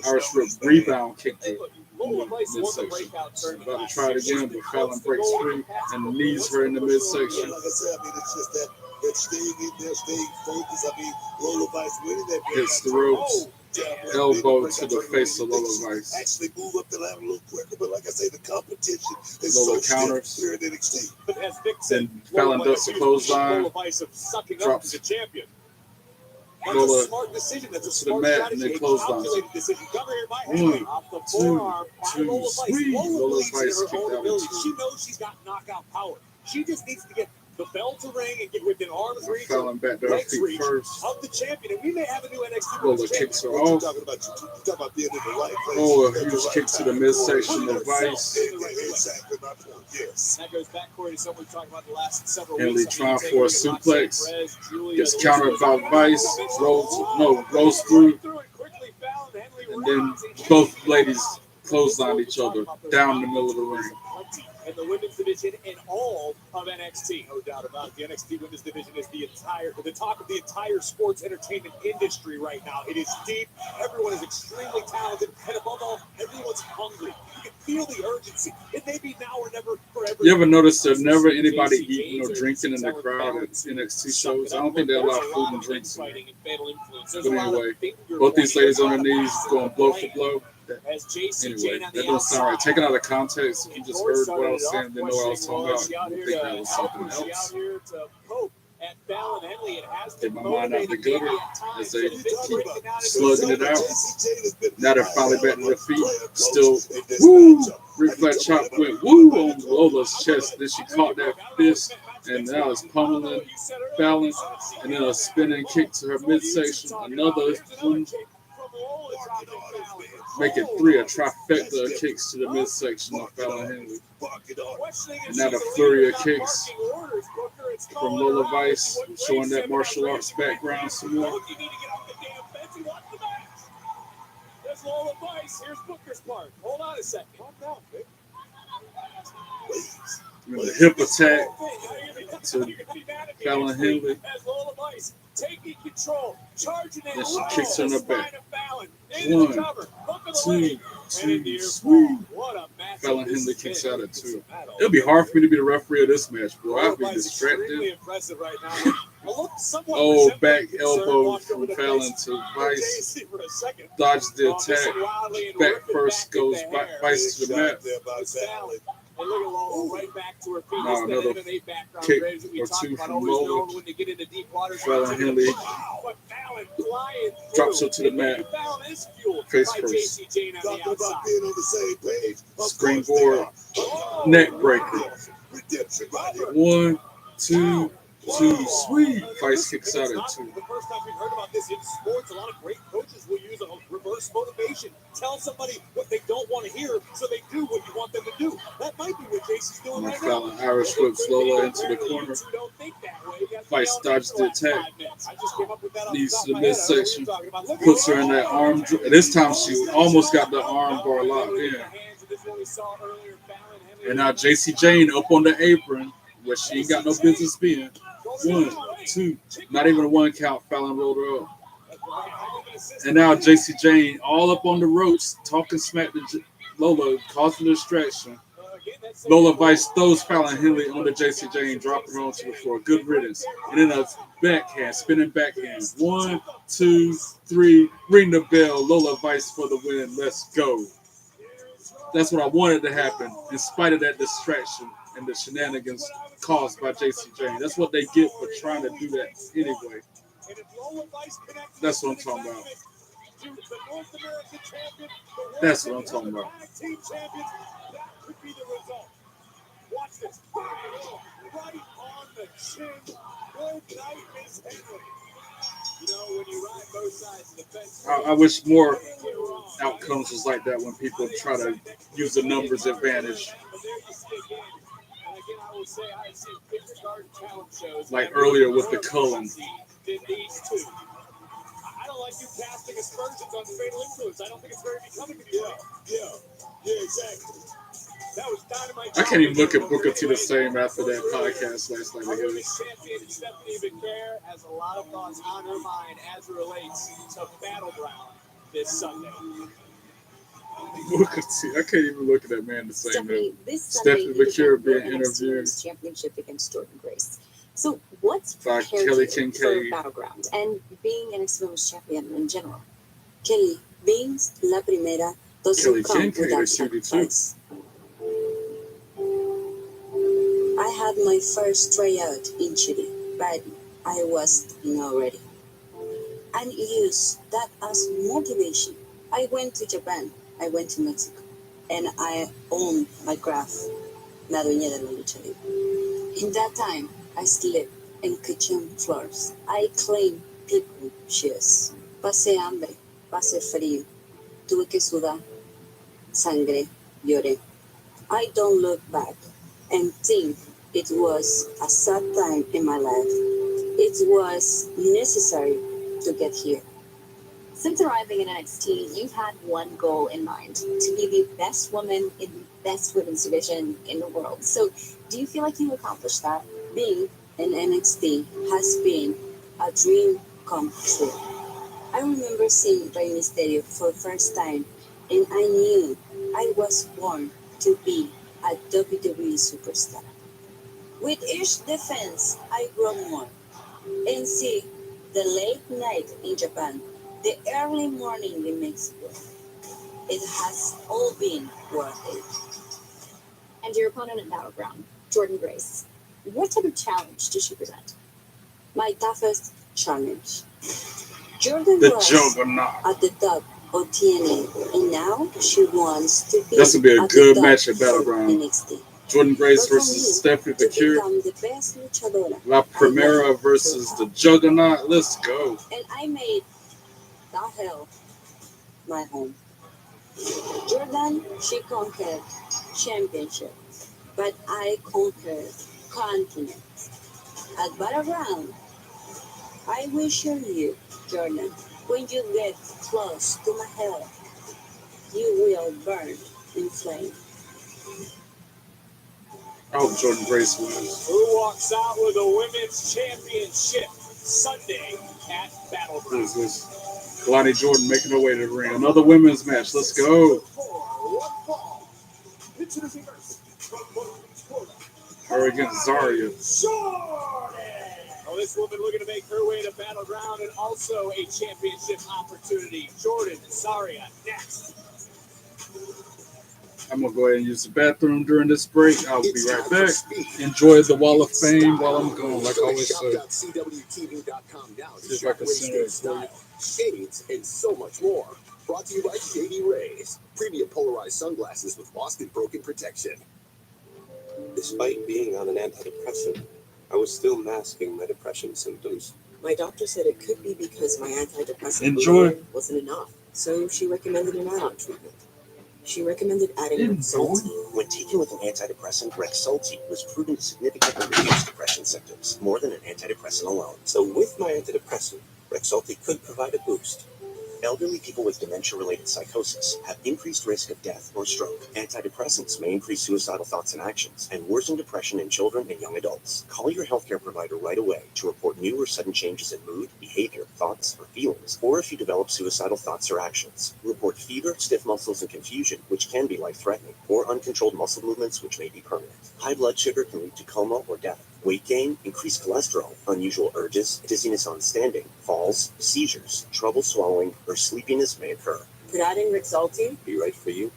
Irish whip rebound kick to the midsection. About to try it again, but Fallon breaks free and knees her in the midsection. Like I said, I mean, it's just that staying in there, staying focused. I mean, Lola Vice winning that. Hits the ropes. Elbow to the face of Lola Vice. Actually move up the ladder a little quicker, but like I say, the competition is Lola so counters. stiff here in NXT. Then Fallon ducks a clothesline. Drops Lola smart decision. That's a to the smart mat and strategy. then A clothesline. calculated decision. Cover here by 1, Henley. Off the 2, forearm by 2, Lola Vice. sweet. Lola Lola believes in Vice her kicked own out ability. at 2. She knows she's got knockout power. She just needs to get the bell to ring and get within arm's reach. Fallon back to her legs feet reach first. of the champion, and we may have a new NXT Lola Women's kicks her Champion. off. Talking about being in the right place. Oh, a huge kick to the midsection of Vice. Exactly my point. Yes. That goes back, Corey, to something we talked about the last several Henley weeks. trying for a suplex. Gets countered by Vice. Rolls through. And then both ladies clothesline each other down the middle of the ring. And the women's division in all of NXT, no doubt about it. The NXT women's division is the talk of the entire sports entertainment industry right now. It is deep. Everyone is extremely talented, and above all, everyone's hungry. You can feel the urgency. It may be now or never for everyone. You ever notice there's never anybody eating or drinking in the crowd at NXT shows? I don't think they allow food and drinks in there. But anyway, both these ladies on their knees going blow for blow. Anyway, that don't sound right. Taken out of context, if you just heard what I was saying, didn't know what I was talking about, you would think that was something else. Get my mind out the gutter as they keep slugging it out. Now they're finally back to their feet. Still, woo! Ric Flair chop went woo on Lola's chest. Then she caught that fist, and now it's pummeling Fallon. And then a spinning kick to her midsection. Another one. Make it 3, a trifecta of kicks to the midsection of Fallon Henley. And now the flurry of kicks from Lola Vice, showing that martial arts background some more. There's Lola Vice. Here's Booker's part. Hold on a second. Calm down, Vic. And the hip attack to Fallon Henley. As Lola Vice taking control, charging it. Then she kicks her in the back. Into the 1, cover. Hook of the 2, leg. 2, sweet. Fallon Henley kicks out at 2. It'll be hard for me to be the referee of this match, bro. I'll be distracted. Oh, back elbow from Fallon to Vice. Dodges the attack. Back first goes Vice to the mat. And look at Lola right back to her feet. Now another kick or 2 from Lola. Fallon Henley drops her to the mat. Face first. Springboard. Neck breaker. 1, 2, 2. Sweet. Vice kicks out at 2. The first time we've heard about this in sports, a lot of great coaches will use a reverse motivation. Tell somebody what they don't want to hear so they do what you want them to do. That might be what Jason's doing right now. Fallon Irish whips Lola into the corner. Vice dodges the attack. Leads to the midsection. Puts her in that arm. This time she almost got the arm bar locked in. And now JC Jane up on the apron where she ain't got no business being. 1, 2, not even a 1 count. Fallon rolled her up. And now JC Jane all up on the ropes, talking smack to Lola, causing a distraction. Lola Vice throws Fallon Henley onto JC Jane, dropping her onto the floor. Good riddance. And then a backhand, spinning backhand. 1, 2, 3, ring the bell. Lola Vice for the win. Let's go. That's what I wanted to happen, in spite of that distraction and the shenanigans caused by JC Jane. That's what they get for trying to do that anyway. That's what I'm talking about. That's what I'm talking about. Watch this. Right on the chin. Good night, Miss Henley. You know, when you ride both sides of the fence. I wish more outcomes was like that when people try to use the numbers advantage. Like earlier with the Cullen. I don't like you casting aspersions on Fatal Influence. I don't think it's very becoming to you. Yeah, exactly. That was dynamite. I can't even look at Booker T the same after that podcast last night. Champion Stephanie McMahon has a lot of thoughts on her mind as it relates to Battleground this Sunday. Booker T, I can't even look at that man the same Stephanie, way. this Sunday Stephanie McMahon being NXT interviewed Women's Championship against Jordan Grace. So what's by prepared Kelly you Kincaid. for Battleground and being NXT Women's Champion in general? Kelly, being la primera doesn't Kelly come Kincaid without is cutie too. sacrifice. I had my first tryout in Chile, but I was not ready. And used that as motivation. I went to Japan, I went to Mexico, and I owned my craft, La Dueña de la Lucha Libre. In that time, I slept in kitchen floors. I cleaned people shoes. Pasé hambre, pasé frío. Tuve que sudar, sangre, lloré. I don't look back and think it was a sad time in my life. It was necessary to get here. Since arriving in NXT, you've had one goal in mind: to be the best woman in the best women's division in the world. So, do you feel like you accomplished that? Being in NXT has been a dream come true. I remember seeing Rey Mysterio for the first time, and I knew I was born to be a WWE superstar. With each defense, I grow more and see the late night in Japan, the early morning in Mexico. It has all been worth it. And your opponent at Battleground, Jordan Grace. What type of challenge does she present? My toughest challenge. Jordan The was Juggernaut. at the top of TNA, and now she wants to be That's gonna be a at good the top match at of Battleground. NXT. Jordan Grace But for versus me Stephanie to McMahon. become the best luchadora, La Primera versus the Juggernaut. Let's go. and I made that hell my home. Jordan, she conquered championship, but I conquered continent. At Battleground, I wish you, Jordan, when you get close to my head, you will burn in flame. I hope Jordan Grace wins. Who walks out with a women's championship Sunday at Battleground? Who is this? Kalani Jordan making her way to the ring. Another women's match. Let's go. Her against Zarya. Oh, this woman looking to make her way to Battleground and also a championship opportunity. Jordan, Zarya, next. I'm going to go ahead and use the bathroom during this break. I'll be right back. Enjoy the Wall of Fame while I'm gone, like I always say. CWTV.com now to Just shop like a center. style, shades, and so much more. Brought to you by Shady Rays, premium polarized sunglasses with lost and broken protection. Despite being on an antidepressant, I was still masking my depression symptoms. My doctor said it could be because my antidepressant alone wasn't enough, so she recommended an add-on treatment. She recommended adding Rexulti. When taken with an antidepressant, Rexulti was proven to significantly reduce depression symptoms, more than an antidepressant alone. So with my antidepressant, Rexulti could provide a boost. Elderly people with dementia-related psychosis have increased risk of death or stroke. Antidepressants may increase suicidal thoughts and actions and worsen depression in children and young adults. Call your healthcare provider right away to report new or sudden changes in mood, behavior, thoughts, or feelings, or if you develop suicidal thoughts or actions. Report fever, stiff muscles, and confusion, which can be life-threatening, or uncontrolled muscle movements, which may be permanent. High blood sugar can lead to coma or death. Weight gain, increased cholesterol, unusual urges, dizziness on standing, falls, seizures, trouble swallowing, or sleepiness may occur. Could adding Rexulti Be right for you?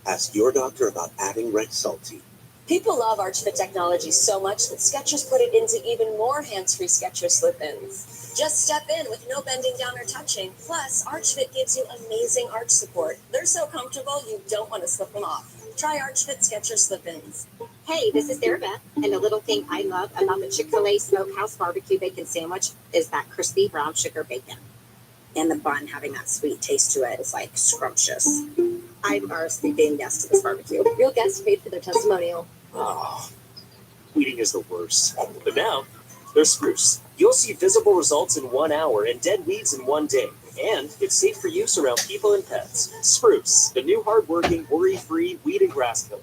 Ask your doctor about adding Rexulti. People love ArchFit technology so much that Skechers put it into even more hands-free Skechers slip-ins. Just step in with no bending down or touching. Plus, ArchFit gives you amazing arch support. They're so comfortable, you don't want to slip them off. Try ArchFit Skechers slip-ins. Hey, this is Sarah Beth, and the little thing I love about the Chick-fil-A Smokehouse Barbecue Bacon Sandwich is that crispy brown sugar bacon. And the bun having that sweet taste to it is like scrumptious. I'm our sleeping guest to this barbecue. Real guests paid for their testimonial. Oh, eating is the worst. But now, they're Spruce. You'll see visible results in 1 hour and dead weeds in 1 day. And it's safe for use around people and pets. Spruce, the new hard-working, worry-free weed and grass killer.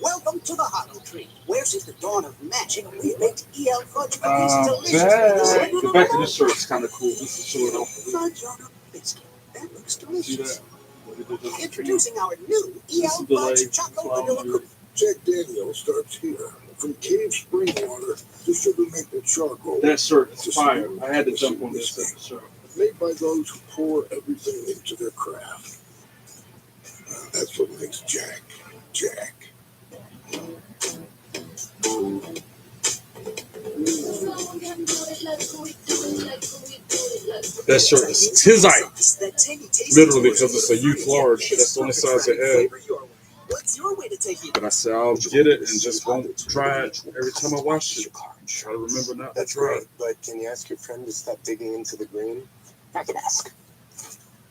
Welcome to the Hollow Tree, where since the dawn of magic we baked EL fudge cookies deliciously. The back of this shirt is kind of cool. This is showing off. Fudge on a biscuit. That looks delicious. See Introducing our new EL fudge chocolate vanilla cookie. Jack Daniels starts here. From cave spring water to sugar maple charcoal. that shirt is fire. I had to jump on this shirt. Made by those who pour everything into their craft. That's what makes Jack, Jack. That shirt is tizite. Literally, because it's a youth large. That's the only size it had. What's your way to take it? But I said I'll get it and just won't try it every time I watch it. Try to remember not to try it. But can you ask your friend to stop digging into the green? I can ask.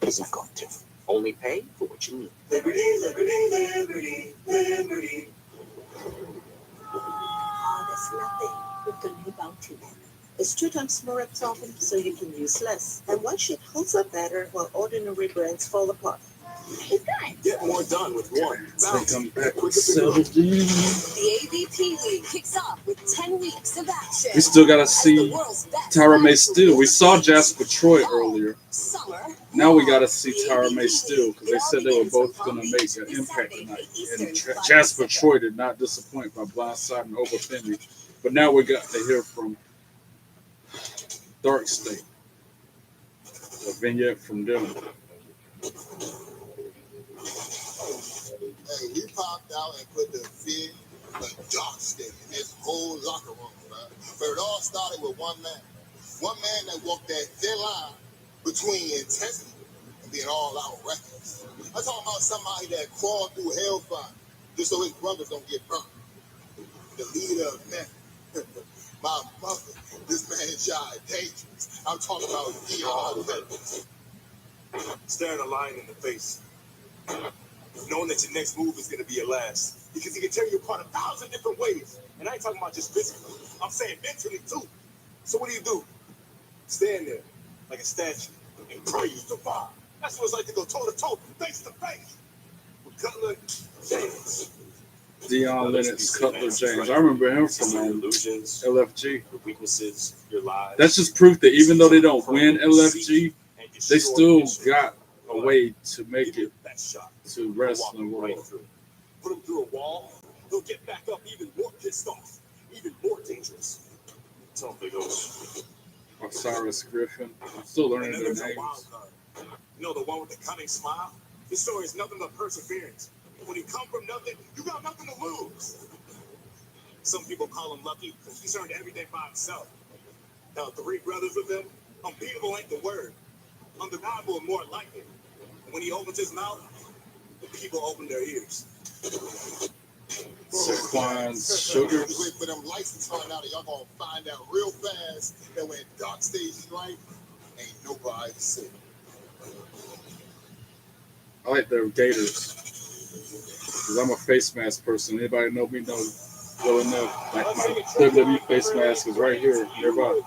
He's not going to. Only pay for what you need. Liberty, liberty, liberty, liberty. There's nothing with the new bounty bag. It's 2 times more absorbent, so you can use less. And one sheet holds up better while ordinary brands fall apart. It's good. Get more done with one. Come back with 17. The AVP League kicks off with 10 weeks of action. We still gotta see Tyra May Steele. We saw Jasper Troy earlier. Now we gotta see Tyra May Steele because they said they were both gonna make an impact tonight. And Jasper Troy did not disappoint by blindsiding over Finley. But now we got to hear from Dark State. A vignette from them. Hey, we popped out and put the fear of Dark State in this whole locker room, man. But it all started with one man. One man that walked that thin line between intensity and being all out reckless. I'm talking about somebody that crawled through hellfire just so his brothers don't get burnt. The leader of men. My mother, this man shot dangerous. I'm talking about D.R. Staring a lion in the face Knowing that your next move is going to be your last. Because he can tear you apart 1,000 different ways. And I ain't talking about just physically. I'm saying mentally, too. So what do? Stand there like a statue and pray you survive. That's what it's like to go toe-to-toe, face-to-face with Cutler James. Deion Lennox, Cutler James. I remember him from LFG. Your weaknesses, your lies. That's just proof that even though they don't win LFG, they still got a way to make it to wrestling world. Put him through a wall, he'll get back up even more pissed off, even more dangerous. Tell him, Big O. Osiris Griffin. I'm still learning their names. You know, the one with the cunning smile? His story is nothing but perseverance. When you come from nothing, you got nothing to lose. Some people call him lucky because he's earned everything by himself. Now, 3 brothers with him, unbeatable ain't the word. Undeniable and more like it. When he opens his mouth, the people open their ears. Saquon's Sugars. Wait for them license find out, y'all gonna find out real fast that when Dark Stage is right, ain't nobody safe. I like their Gators. Because I'm a face mask person. Anybody know me know well enough. Like my WWE face mask is right here, nearby.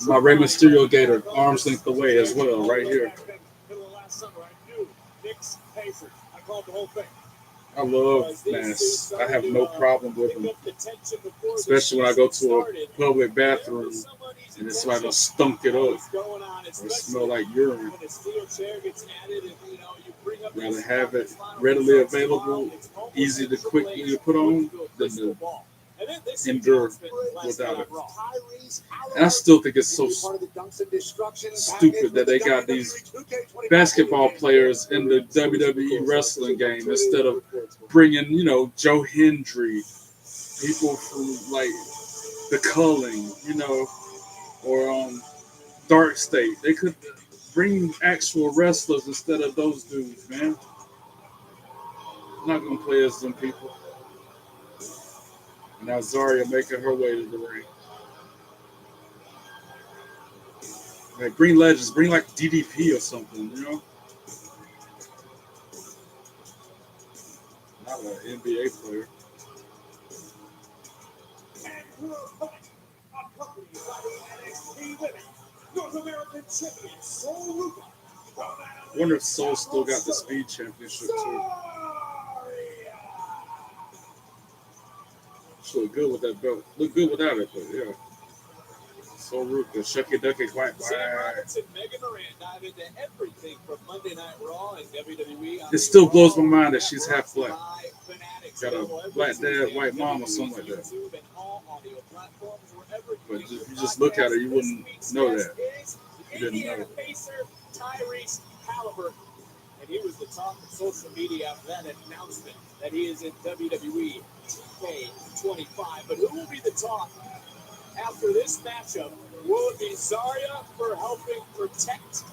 My Rey Mysterio Gator, arm's length away as well, right here. I love masks. I have no problem with them. Especially when I go to a public bathroom and it's like I stunk it up or smell like urine. Rather have it readily available, easy to quickly put on, than to endure without it. And I still think it's so stupid that they got these basketball players in the WWE wrestling game instead of bringing, you know, Joe Hendry, people from like the Culling, you know, or Dark State. They could bring actual wrestlers instead of those dudes, man. I'm not gonna play as them people. Now Zarya making her way to the ring. Man, bring legends, bring like DDP or something, you know? Not an NBA player. I wonder if Soul still got the Speed Championship too. She look good with that belt. Look good without it, but yeah. So rude. The shucky ducky quack. It still blows my mind that she's half black. Got a black dad, white mom, or something like that. But if you just look at her, you wouldn't know that. You didn't know. And he was the talk of social media after that announcement that he is in WWE 2K25. But who will be the talk after this matchup? Will it be Zarya for helping protect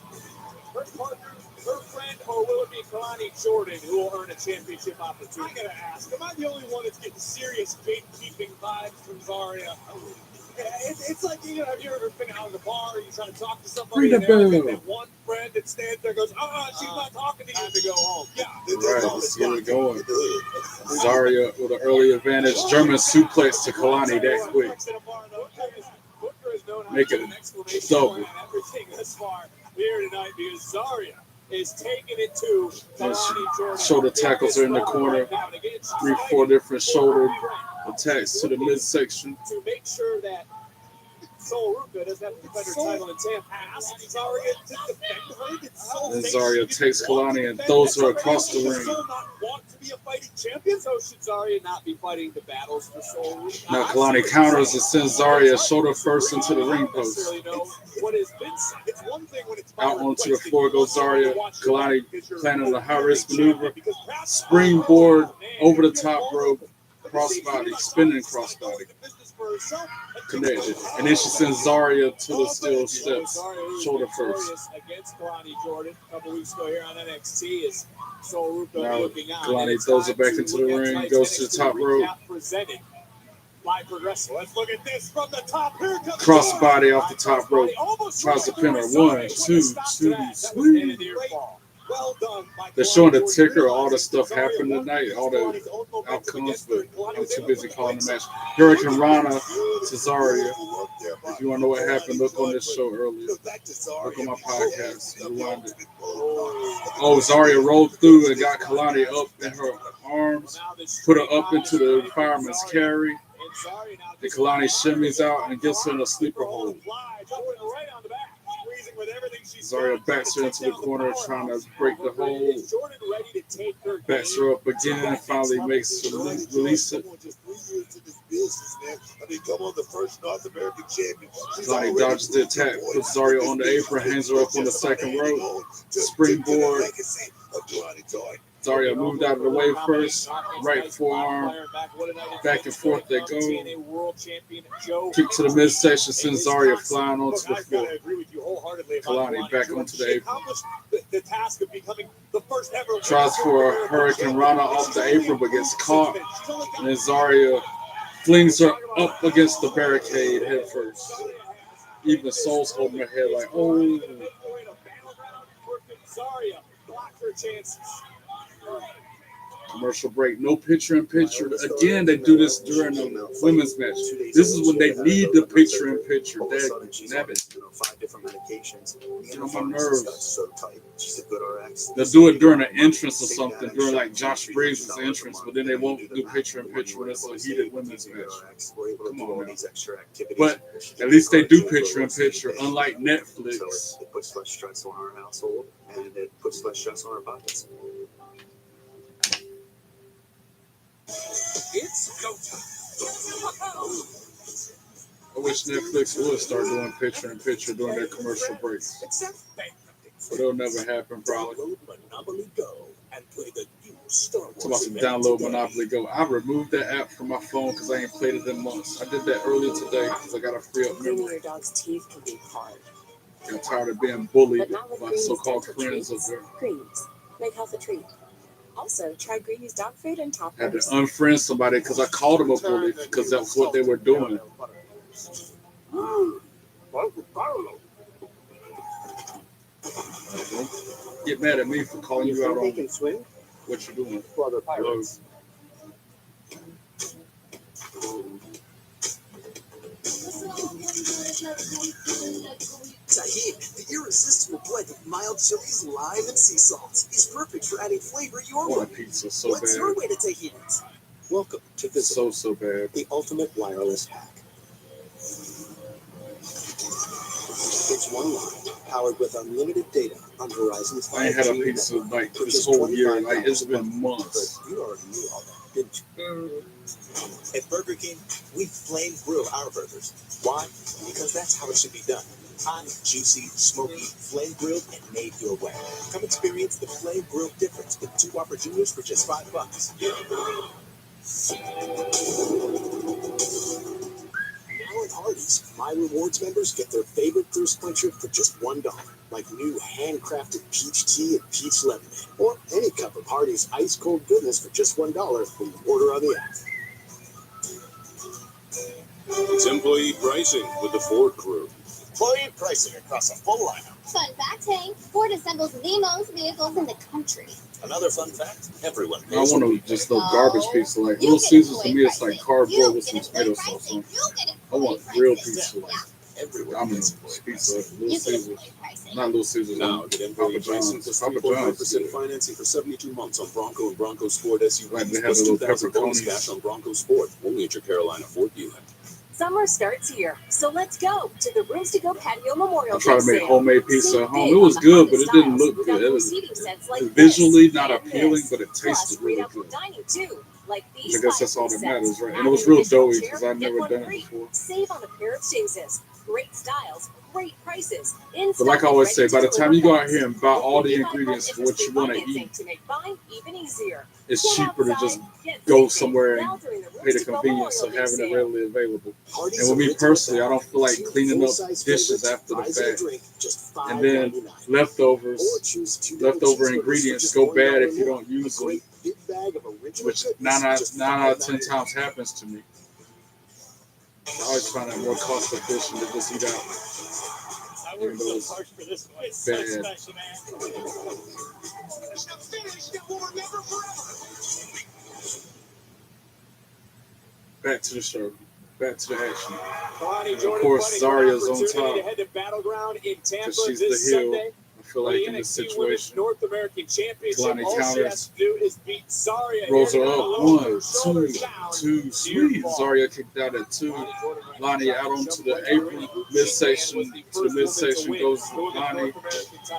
her partner, her friend, or will it be Kalani Jordan who will earn a championship opportunity? I gotta ask, am I the only one that's getting serious gatekeeping vibes from Zarya? It's like, you know, have you ever been out in the bar, you trying to talk to somebody, and there's that one friend that stands there and goes, she's not talking to you, to go home. Yeah. Right, let's get it going. Zarya with an early advantage. German suplex to Kalani that quick. Make it double. Everything thus far here tonight because Zarya is taking it to Kalani Jordan. Shoulder tackles are in the corner. 3-4 different shoulder attacks to the midsection. To make sure that Sol Ruka doesn't have to defend her title and Tam asks Zarya to defend her. And Zarya takes Kalani and throws her across the ring. Not want to be a fighting champion, so should Zarya not be fighting the battles for Sol Ruka? Now Kalani counters and sends Zarya shoulder first into the ring post. Out onto the floor goes Zarya. Kalani planning a high-risk maneuver. Springboard over the top rope. Crossbody, spinning crossbody. Connected. And then she sends Zarya to the steel steps. Shoulder first. Against Kalani Jordan a couple weeks ago here on NXT is Sol Ruka now looking on. Kalani throws it back into the ring, goes to the top rope. By Progressive. Let's look at this from the top. Here comes crossbody off the top rope. Tries to pin her. 1, 2, 2, sweet. Well done by They're showing the ticker, all the stuff happened tonight, all the outcomes, but I'm too busy calling the match. Hurricane Rana, Cesaria. If you want to know what happened, look on this show earlier. Look on my podcast. Rewind it. Oh, Zarya rolled through and got Kalani up in her arms, put her up into the fireman's carry. And Kalani shimmies out and gets her in a sleeper hold. Zarya backs her into the corner, trying to break the hold. Backs her up again and finally makes her release it. Kalani dodges the attack, puts Zarya on the apron, hangs her up on the second rope. Springboard. Zarya moved out of the way first, right forearm, back and forth they go. Kick to the midsection, sends Zarya flying onto the floor. Kalani back onto the apron. Tries for a Hurricane Rana off the apron, but gets caught. And then Zarya flings her up against the barricade head first. Even Soul's holding her head like, oh. Commercial break. No picture-in-picture. Again, they do this during the women's match. This is when they need the picture-in-picture. Damn it. 5 different medications. Get on my nerves. So tight. She's a good RX. They'll do it during an entrance or something, during like Josh Briggs' entrance, but then they won't do picture-in-picture when it's a heated women's match. Come on, man. But at least they do picture-in-picture, unlike Netflix. It puts less stress on our household, and it puts less stress on our pockets. It's go time. I wish Netflix would start doing picture-in-picture during their commercial breaks. But it'll never happen, probably. It's about to download Monopoly Go. I removed that app from my phone because I ain't played it in months. I did that earlier today because I got to free up memory. Your dog's teeth can be hard. Got tired of being bullied by so-called friends of theirs. Greenies. Make health a treat. Also, try Greenies dog food and toppers. Had to unfriend somebody because I called them a bully because that's what they were doing. Get mad at me for calling you out on what you're doing. Hello. Tahini, the irresistible blend of mild chilies, lime, and sea salt, is perfect for adding flavor your way. Pizza so What's bad. your way to tahini? Welcome to Visible, So bad. the ultimate wireless hack. It's one line powered with unlimited data on Verizon's 5G. I ain't had a pizza like this whole year. Like it's been months. But you already knew all that, didn't you? At Burger King, we flame grill our burgers. Why? Because that's how it should be done. Hot, juicy, smoky, flame grilled, and made your way. Come experience the flame grilled difference with 2 Whopper Juniors for just $5. Now at Hardee's, My Rewards members get their favorite thirst quencher for just $1, like new handcrafted peach tea and peach lemonade, or any cup of Hardee's ice cold goodness for just $1 when you order on the app. It's employee pricing with the Ford crew. Employee pricing across a full lineup. Fun fact, Hank. Ford assembles the most vehicles in the country. Another fun fact, everyone I want to just no garbage pizza. Like Little Caesars to me, it's like cardboard with some tomato sauce on it. I want real pizza. I mean, pizza, Little Caesars. Not Little Caesars. Now, get employee pricing plus 3.5% financing for 72 months on Bronco and Bronco Sport SUVs, Like they have plus the little $2,000 bonus pepperonis. cash on Bronco Sport, only at your Carolina Ford dealer. Summer starts here, so let's go to the Rooms to Go Patio Memorial I tried to Day make sale. homemade pizza Save at home. big It was on the good, but it hottest didn't styles look with good. It outdoor was seating sets like visually this not and appealing, this. but it Plus, tasted great really outdoor good. dining too, like I these guess that's all that sets. matters, right? Add And it was an real additional doughy chair, because I'd get never one done it free. before. Save on a pair of choices. Great styles, great prices. In But like I stock and always ready say, by to the time you deliver go out fast. here and buy With all the 55 ingredients month for what you interest-free want to financing eat, to make buying even easier. it's Get cheaper to outside, just get go saving. somewhere Now and during the pay Rooms the to Go convenience of Memorial Day having it sale. readily available. Hardee's And with me original personally, I bag, don't feel like 2 cleaning up full-size dishes favorites, after the fries and a fact. drink, just And then $5.99. leftovers, Or choose 2 double leftover cheeseburgers for ingredients just go $1 bad if you more. don't use A them, great big bag of original which goodness, 9 just out of 10 $5.99. times happens to me. I always find it more cost efficient to just eat out. I worked so hard for this one. It's so special, man. It's the finish that will remember forever. Back to the show. Back to the action. Kalani Of Jordan course, fighting Zarya's for on opportunity top to head to Battleground in Tampa because she's this the heel. Sunday. I feel like in this NXT Women's situation. North American Championship. Kalani All she has counters. to do is beat Zarya. Rolls her Here up. tonight, 1, 2, sweet. Zarya kicked out at 2. Lonnie out onto the apron. Midsection to the midsection goes Lonnie.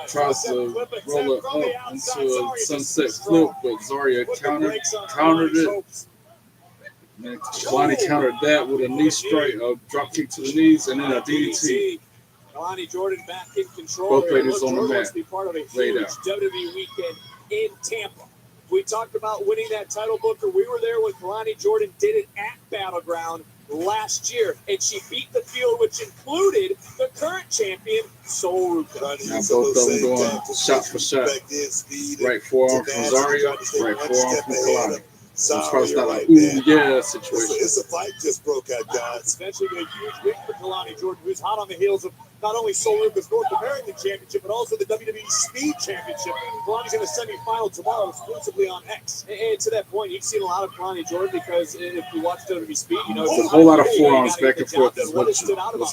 Tries to roll her up into a sunset flip, but Zarya countered it. And Kalani countered that with a knee strike, a drop kick to the knees, and then a DDT. Kalani Jordan back in control. Both ladies on the mat. Be part of a Laid huge out. WWE weekend in Tampa. We talked about winning that title, Booker. We were there when Kalani Jordan did it at Battleground last year, and she beat the field, which included the current champion, Sol Ruka. Now both of them going shot for shot. Right forearm from Zarya, right forearm from Kalani. So it's probably not like, ooh, yeah, situation. It's a fight just broke out, guys. Essentially been a huge win for Kalani Jordan, who's hot on the heels of not only Sol Ruka's North American Championship, but also the WWE Speed Championship. Kalani's in the semifinal tomorrow, exclusively on X. And to that point, you've seen a lot of Kalani Jordan because if you watch WWE Speed, you know It's a whole lot of forearms back and forth is what's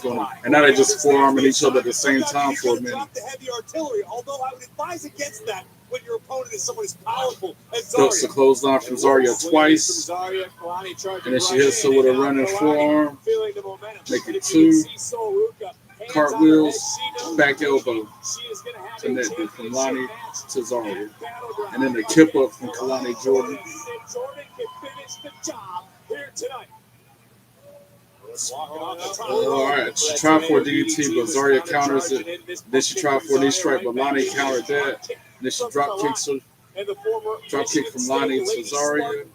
going on. And now they just forearming each other at the same time for a minute. Drop the heavy artillery, although I would advise against that when your opponent is someone as powerful as Ducks a Zarya. clothesline from Zarya twice. And then she hits her with a running forearm. Make it 2. Cartwheels, back elbow connected from Lonnie to Zarya. And then the kip up from Kalani Jordan. Jordan can finish the job here tonight. All right, she tried for a DDT, but Zarya counters it. Then she tried for a knee strike, but Lonnie countered that. And then she drop kicks her. Drop kick from Lonnie to Zarya.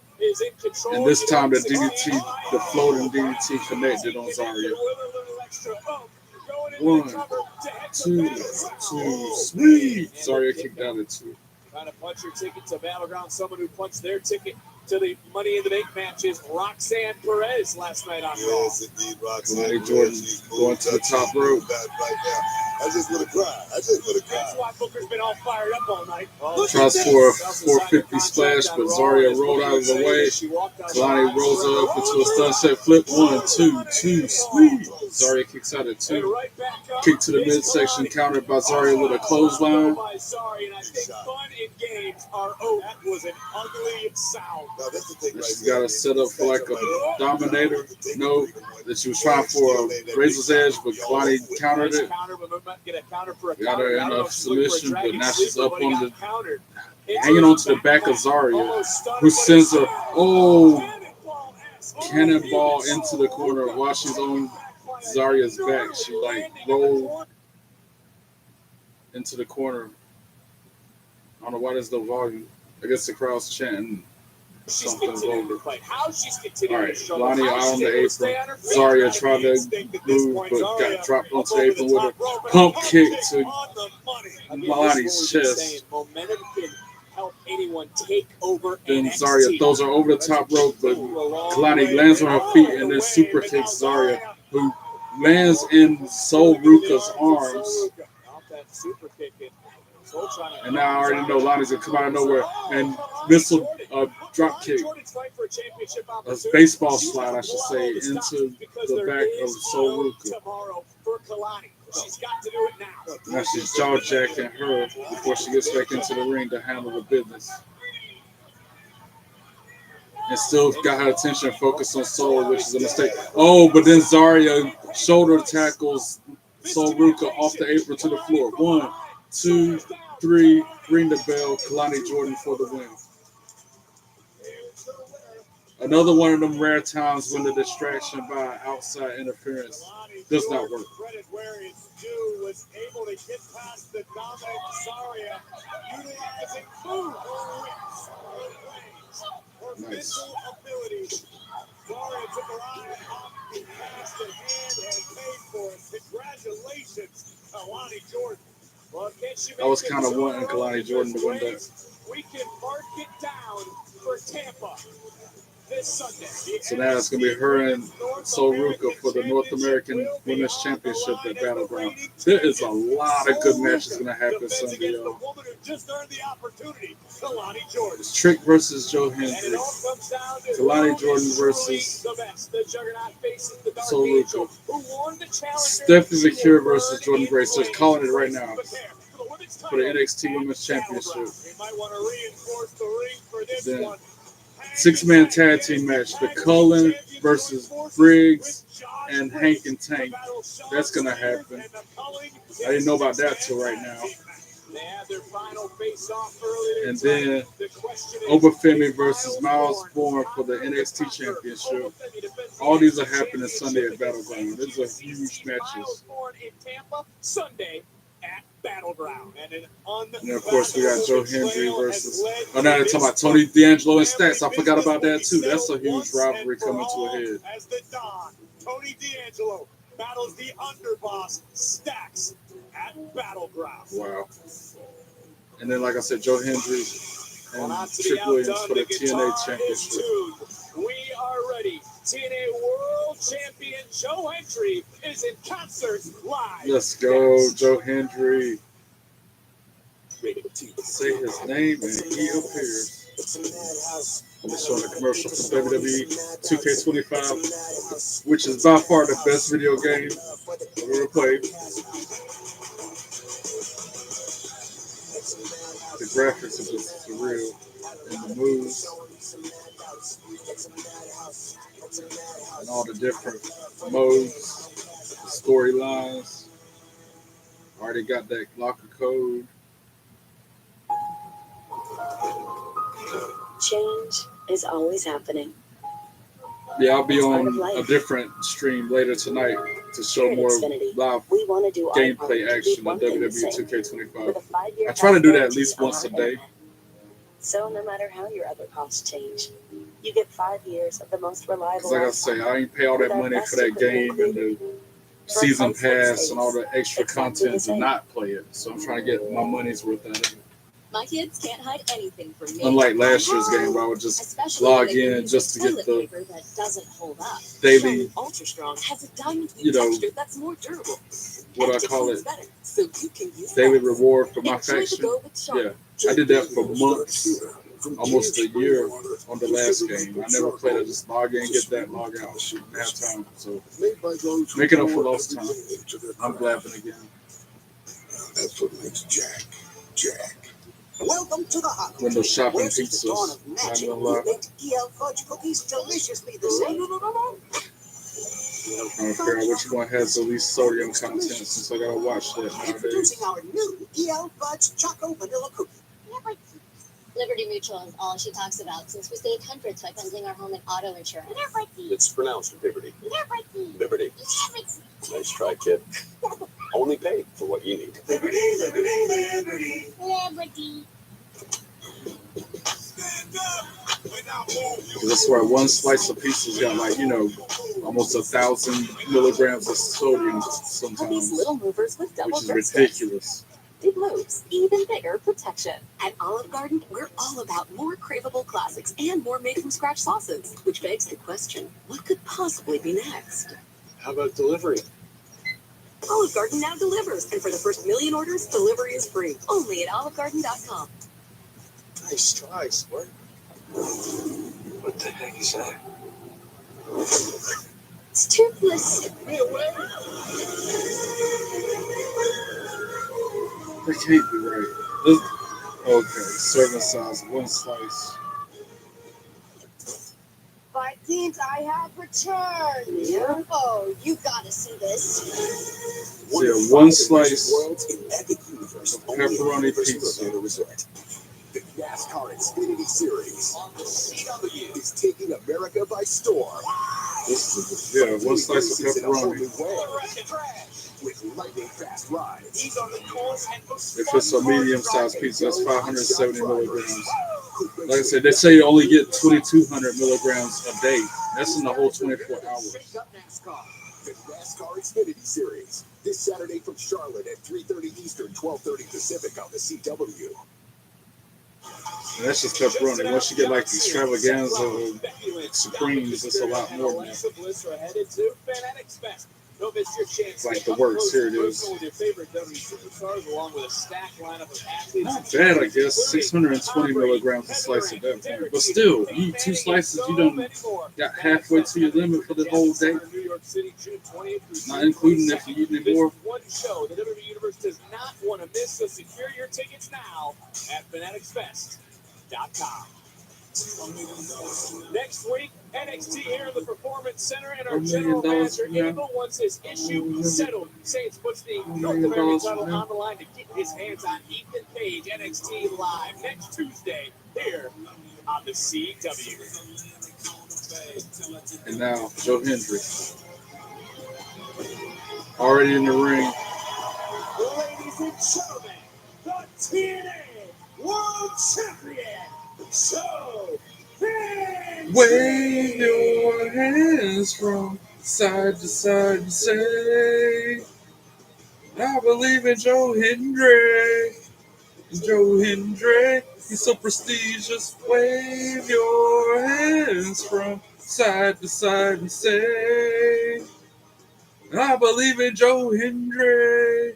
And this time the DDT, the floating DDT connected on Zarya. 1, 2, 2, sweet. Zarya kicked out at 2. Trying to punch her ticket to Battleground. Someone who punched their ticket to the Money in the Bank matches, Roxanne Perez last night on Raw. Yes, indeed, Roxanne. Kalani Jordan going to the top rope. Right now. I just want to cry. That's why Booker's been all fired up all night. Tries for a 450 splash, but Zarya rolled out of the way. Kalani rolls her up into a sunset flip. 1, 2, sweet. Zarya kicks out at 2. Kick to the midsection, countered by Zarya with a clothesline. Fun and games are over. That was an ugly sound. She's got her set up for like a dominator. No, that she was trying for a razor's edge, but Kalani countered it. Got her in a submission, but now she's up on the, hanging onto the back of Zarya, who sends her, cannonball into the corner while she's on Zarya's back. She like rolled into the corner. I don't know why there's no volume. I guess the crowd's chanting something over. All right, Lonnie out on the apron. Zarya tried to move, but got dropped onto the apron with a pump kick to Lonnie's chest. Momentum can help anyone take over. Then Zarya throws her over the top rope, but Kalani lands on her feet and then super kicks Zarya, who lands in Sol Ruka's arms. And now I already know Lonnie's going to come out of nowhere and missile drop kick, a baseball slide, I should say, into the back of Sol Ruka. She's got to do it now. Now she's jaw jacking her before she gets back into the ring to handle the business. And still got her attention focused on Sol, which is a mistake. Oh, but then Zarya shoulder tackles Sol Ruka off the apron to the floor. 1, 2, 3, ring the bell. Kalani Jordan for the win. Another one of them rare times when the distraction by outside interference does not work. Where it's due, was able to get past the dominant Zarya, utilizing her mental abilities. Zarya took her eye off the past at hand and paid for it. Congratulations, Kalani Jordan. Well, I was kind of wanting Kalani Jordan to win that. We can mark it down for Tampa this Sunday. So now it's going to be her and Soruka for the North American Women's Championship at Battleground. There is a lot of good matches going to happen Sunday, y'all. It's Trick versus Joe Hendry. Kalani Jordan versus Soruka. Stephanie McCure versus Jordan Grace. They're calling it right now for the NXT Women's Championship. Then 6-man tag team match. The Cullen versus Briggs and Hank and Tank. That's going to happen. I didn't know about that till right now. And then Obafemi versus Miles Bourne for the NXT Championship. All these are happening Sunday at Battleground. These are huge matches. Sunday at Battleground. And of course, we got Joe Hendry versus. Oh, now they're talking about Tony D'Angelo and Stacks. I forgot about that too. That's a huge rivalry coming to a head. As the Don, Tony D'Angelo battles the underboss Stacks at Battleground. Wow. And then, like I said, Joe Hendry and Trick Williams for the TNA Championship. We are ready. TNA World Champion Joe Hendry is in concert live. Let's go, Joe Hendry. Say his name and he appears. Let's show the commercial for WWE 2K25, which is by far the best video game I've ever played. The graphics are just surreal, and the moves, and all the different modes, the storylines. Already got that locker code. Change is always happening. Yeah, I'll be on a different stream later tonight to show more live gameplay action on WWE 2K25. I try to do that at least once a day. So no matter how your other costs change, you get 5 years of the most reliable. Like I say, I ain't pay all that money for that game and the season pass and all the extra content to not play it. So I'm trying to get my money's worth out of it. My kids can't hide anything from me. Unlike last year's game where I would just log in just to get the that doesn't hold up. daily, Ultra Strong has a diamond texture that's more durable. what I call it, So you can use daily reward for my faction. Yeah, I did that for months, almost a year on the last game. I never played it, just log in, get that, log out, didn't have time. So making up for lost time. I'm blabbing again. That's what makes Jack, Jack. Welcome to the hot Window shopping Where's the dawn pizzas. of Not magic? gonna We lie. baked EL fudge cookies deliciously the same. I'm trying to figure out which one has the least sodium content since I gotta watch that nowadays. Introducing our new EL fudge choco vanilla cookie. Liberty Mutual is all she talks about since we saved hundreds by bundling our home and auto insurance. It's pronounced Liberty. Liberty. Nice try, kid. Only pay for what you need. Liberty. I swear, one slice of pizza's got like, almost 1,000 milligrams of sodium These sometimes, little movers with double which is ridiculous. Big moves, even bigger protection. At Olive Garden, we're all about more craveable classics and more made-from-scratch sauces, which begs the question, what could possibly be next? How about delivery? Olive Garden now delivers, and for the first 1,000,000 orders, delivery is free. Only at olivegarden.com. Nice try, sport. What the heck is that? It's toothless. That can't be right. Okay, serving size, one slice. Vikings, I have returned. Oh, you gotta see this. So yeah, one slice of pepperoni pizza. The NASCAR Xfinity Series on the CW is taking America by storm. Yeah, one slice of pepperoni. With lightning fast rides. If it's a medium-sized pizza, that's 570 milligrams. Like I said, they say you only get 2,200 milligrams a day. That's in the whole 24 hours. The NASCAR Xfinity Series this Saturday from Charlotte at 3:30 Eastern, 12:30 Pacific on the CW. And that's just pepperoni. Once you get like the extravaganza supremes, it's a lot more than that. Don't miss your chance Like the works, here it is. with your favorite WWE superstars, along with a stacked lineup of athletes. Not bad, I guess. 620 milligrams a slice of that. But still, you eat 2 slices, you done got halfway to your limit for the whole day. Not including if you eat any more. One show the WWE Universe does not want to miss, so secure your tickets now at fanaticsfest.com. Next week, NXT here in the Performance Center, and our general manager, Abel, wants his issue settled. Saints puts the North American title on the line to get his hands on Ethan Page. NXT Live next Tuesday here on the CW. And now, Joe Hendry. Already in the ring. Ladies and gentlemen, the TNA World Champion, Joe Hendry. Wave your hands from side to side and say, I believe in Joe Hendry. Joe Hendry, he's so prestigious. Wave your hands from side to side and say, I believe in Joe Hendry.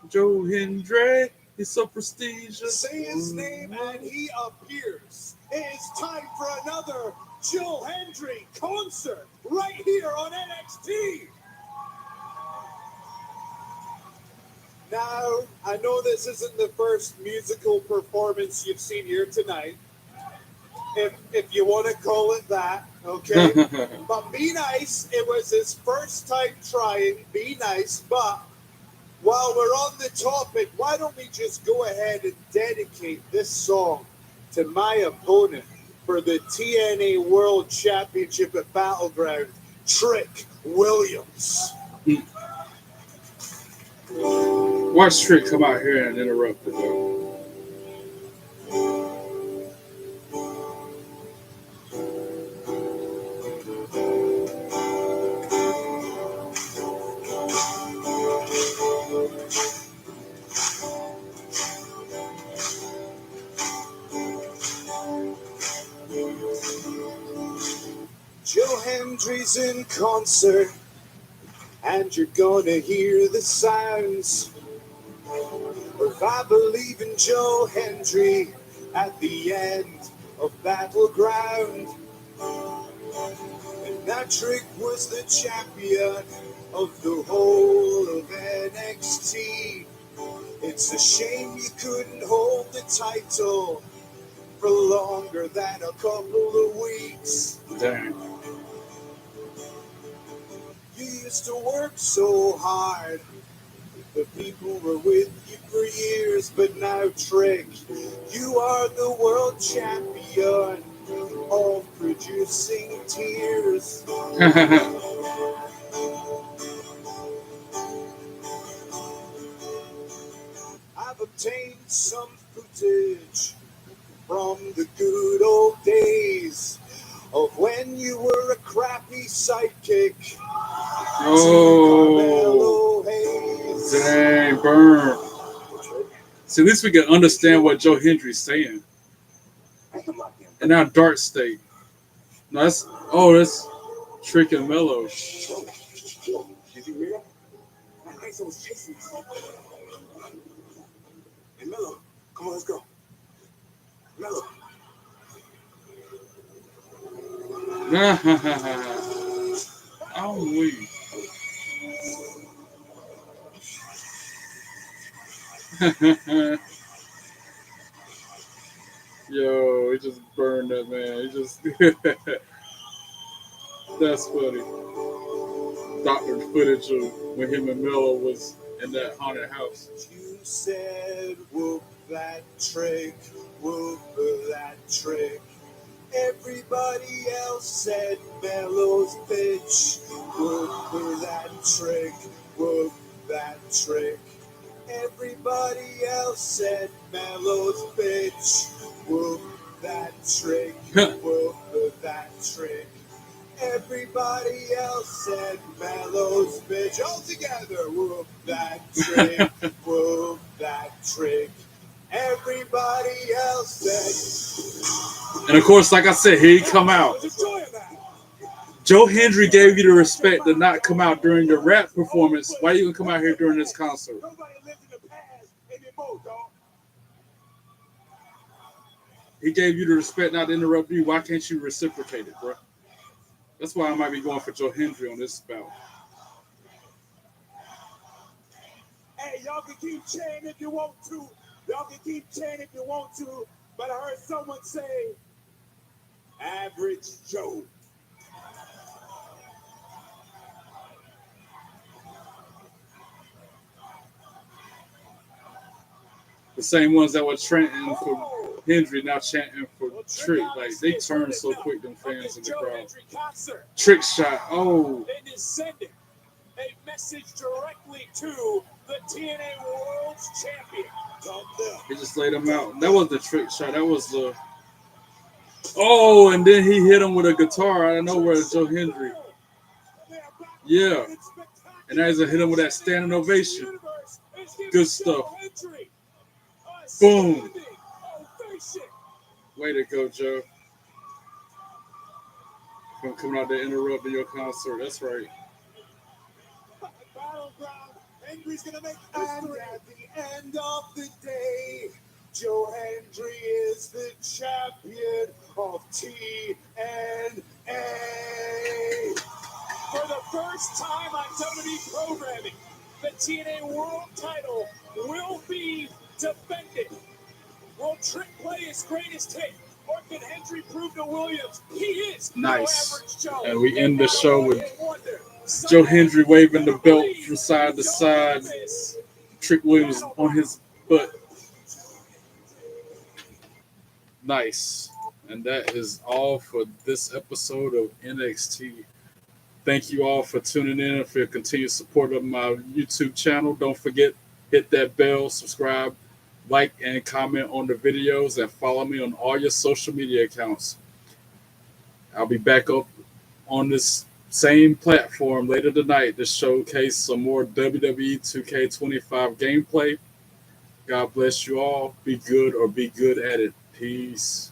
Joe Hendry, he's so prestigious. Say his name and he appears. It's time for another Joe Hendry concert right here on NXT. Now, I know this isn't the first musical performance you've seen here tonight, if you want to call it that, okay? But be nice. It was his first time trying. Be nice. But while we're on the topic, why don't we just go ahead and dedicate this song to my opponent for the TNA World Championship at Battleground, Trick Williams. Watch Trick come out here and interrupt it, though. Joe Hendry's in concert, and you're gonna hear the sounds of I Believe in Joe Hendry at the end of Battleground. And that Trick was the champion of the whole of NXT. It's a shame you couldn't hold the title for longer than a couple of weeks. Dang. You used to work so hard. The people were with you for years, but now, Trick, you are the world champion of producing tears. I've obtained some footage from the good old days of when you were a crappy sidekick. Oh, dang, burn. See, at least we can understand what Joe Hendry's saying. And now Dart State. No, that's Trick and Mello. Did you hear that? My grandson was chasing us. Hey, Mello, come on, let's go. Mello. I'm weak. Yo, he just burned that man. He just that's funny. Doctored footage of when him and Mello was in that haunted house. You said, whoop that Trick, whoop that Trick. Everybody else said Mello's bitch. Whoop that Trick, whoop that Trick. Everybody else said Mello's bitch. Whoop that Trick, whoop that Trick. Everybody else said Mello's bitch. All together, whoop that Trick, whoop that Trick. Everybody else said. And of course, like I said, here he come out. Joe Hendry gave you the respect to not come out during your rap performance. Why you gonna come out here during this concert? He gave you the respect not to interrupt you. Why can't you reciprocate it, bro? That's why I might be going for Joe Hendry on this bout. Hey, y'all can keep chanting if you want to. Y'all can keep chanting if you want to. But I heard someone say, Average Joe. The same ones that were chanting for Hendry now chanting for Trick. Like, they turn so quick, them fans in the crowd. Trick shot. Oh. It is sending a message directly to the TNA World Champion. He just laid him out. That was the trick shot. That was the... Oh, and then he hit him with a guitar out of nowhere, Joe Hendry. Yeah. And as I hit him with that standing ovation. Good stuff. Boom. Way to go, Joe. Coming out there interrupting your concert. That's right. Hendry's gonna make history. And at the end of the day, Joe Hendry is the champion of TNA. For the first time on WWE programming, the TNA World title will be defended. Will Trick play his greatest hit? Or can Hendry prove to Williams he is nice. No average Joe? And we end the show with Joe Hendry waving the belt from side to side. Trick Williams on his butt. Nice. And that is all for this episode of NXT. Thank you all for tuning in and for your continued support of my YouTube channel. Don't forget, hit that bell, subscribe, like, and comment on the videos, and follow me on all your social media accounts. I'll be back up on this same platform later tonight to showcase some more WWE 2K25 gameplay. God bless you all. Be good or be good at it. Peace.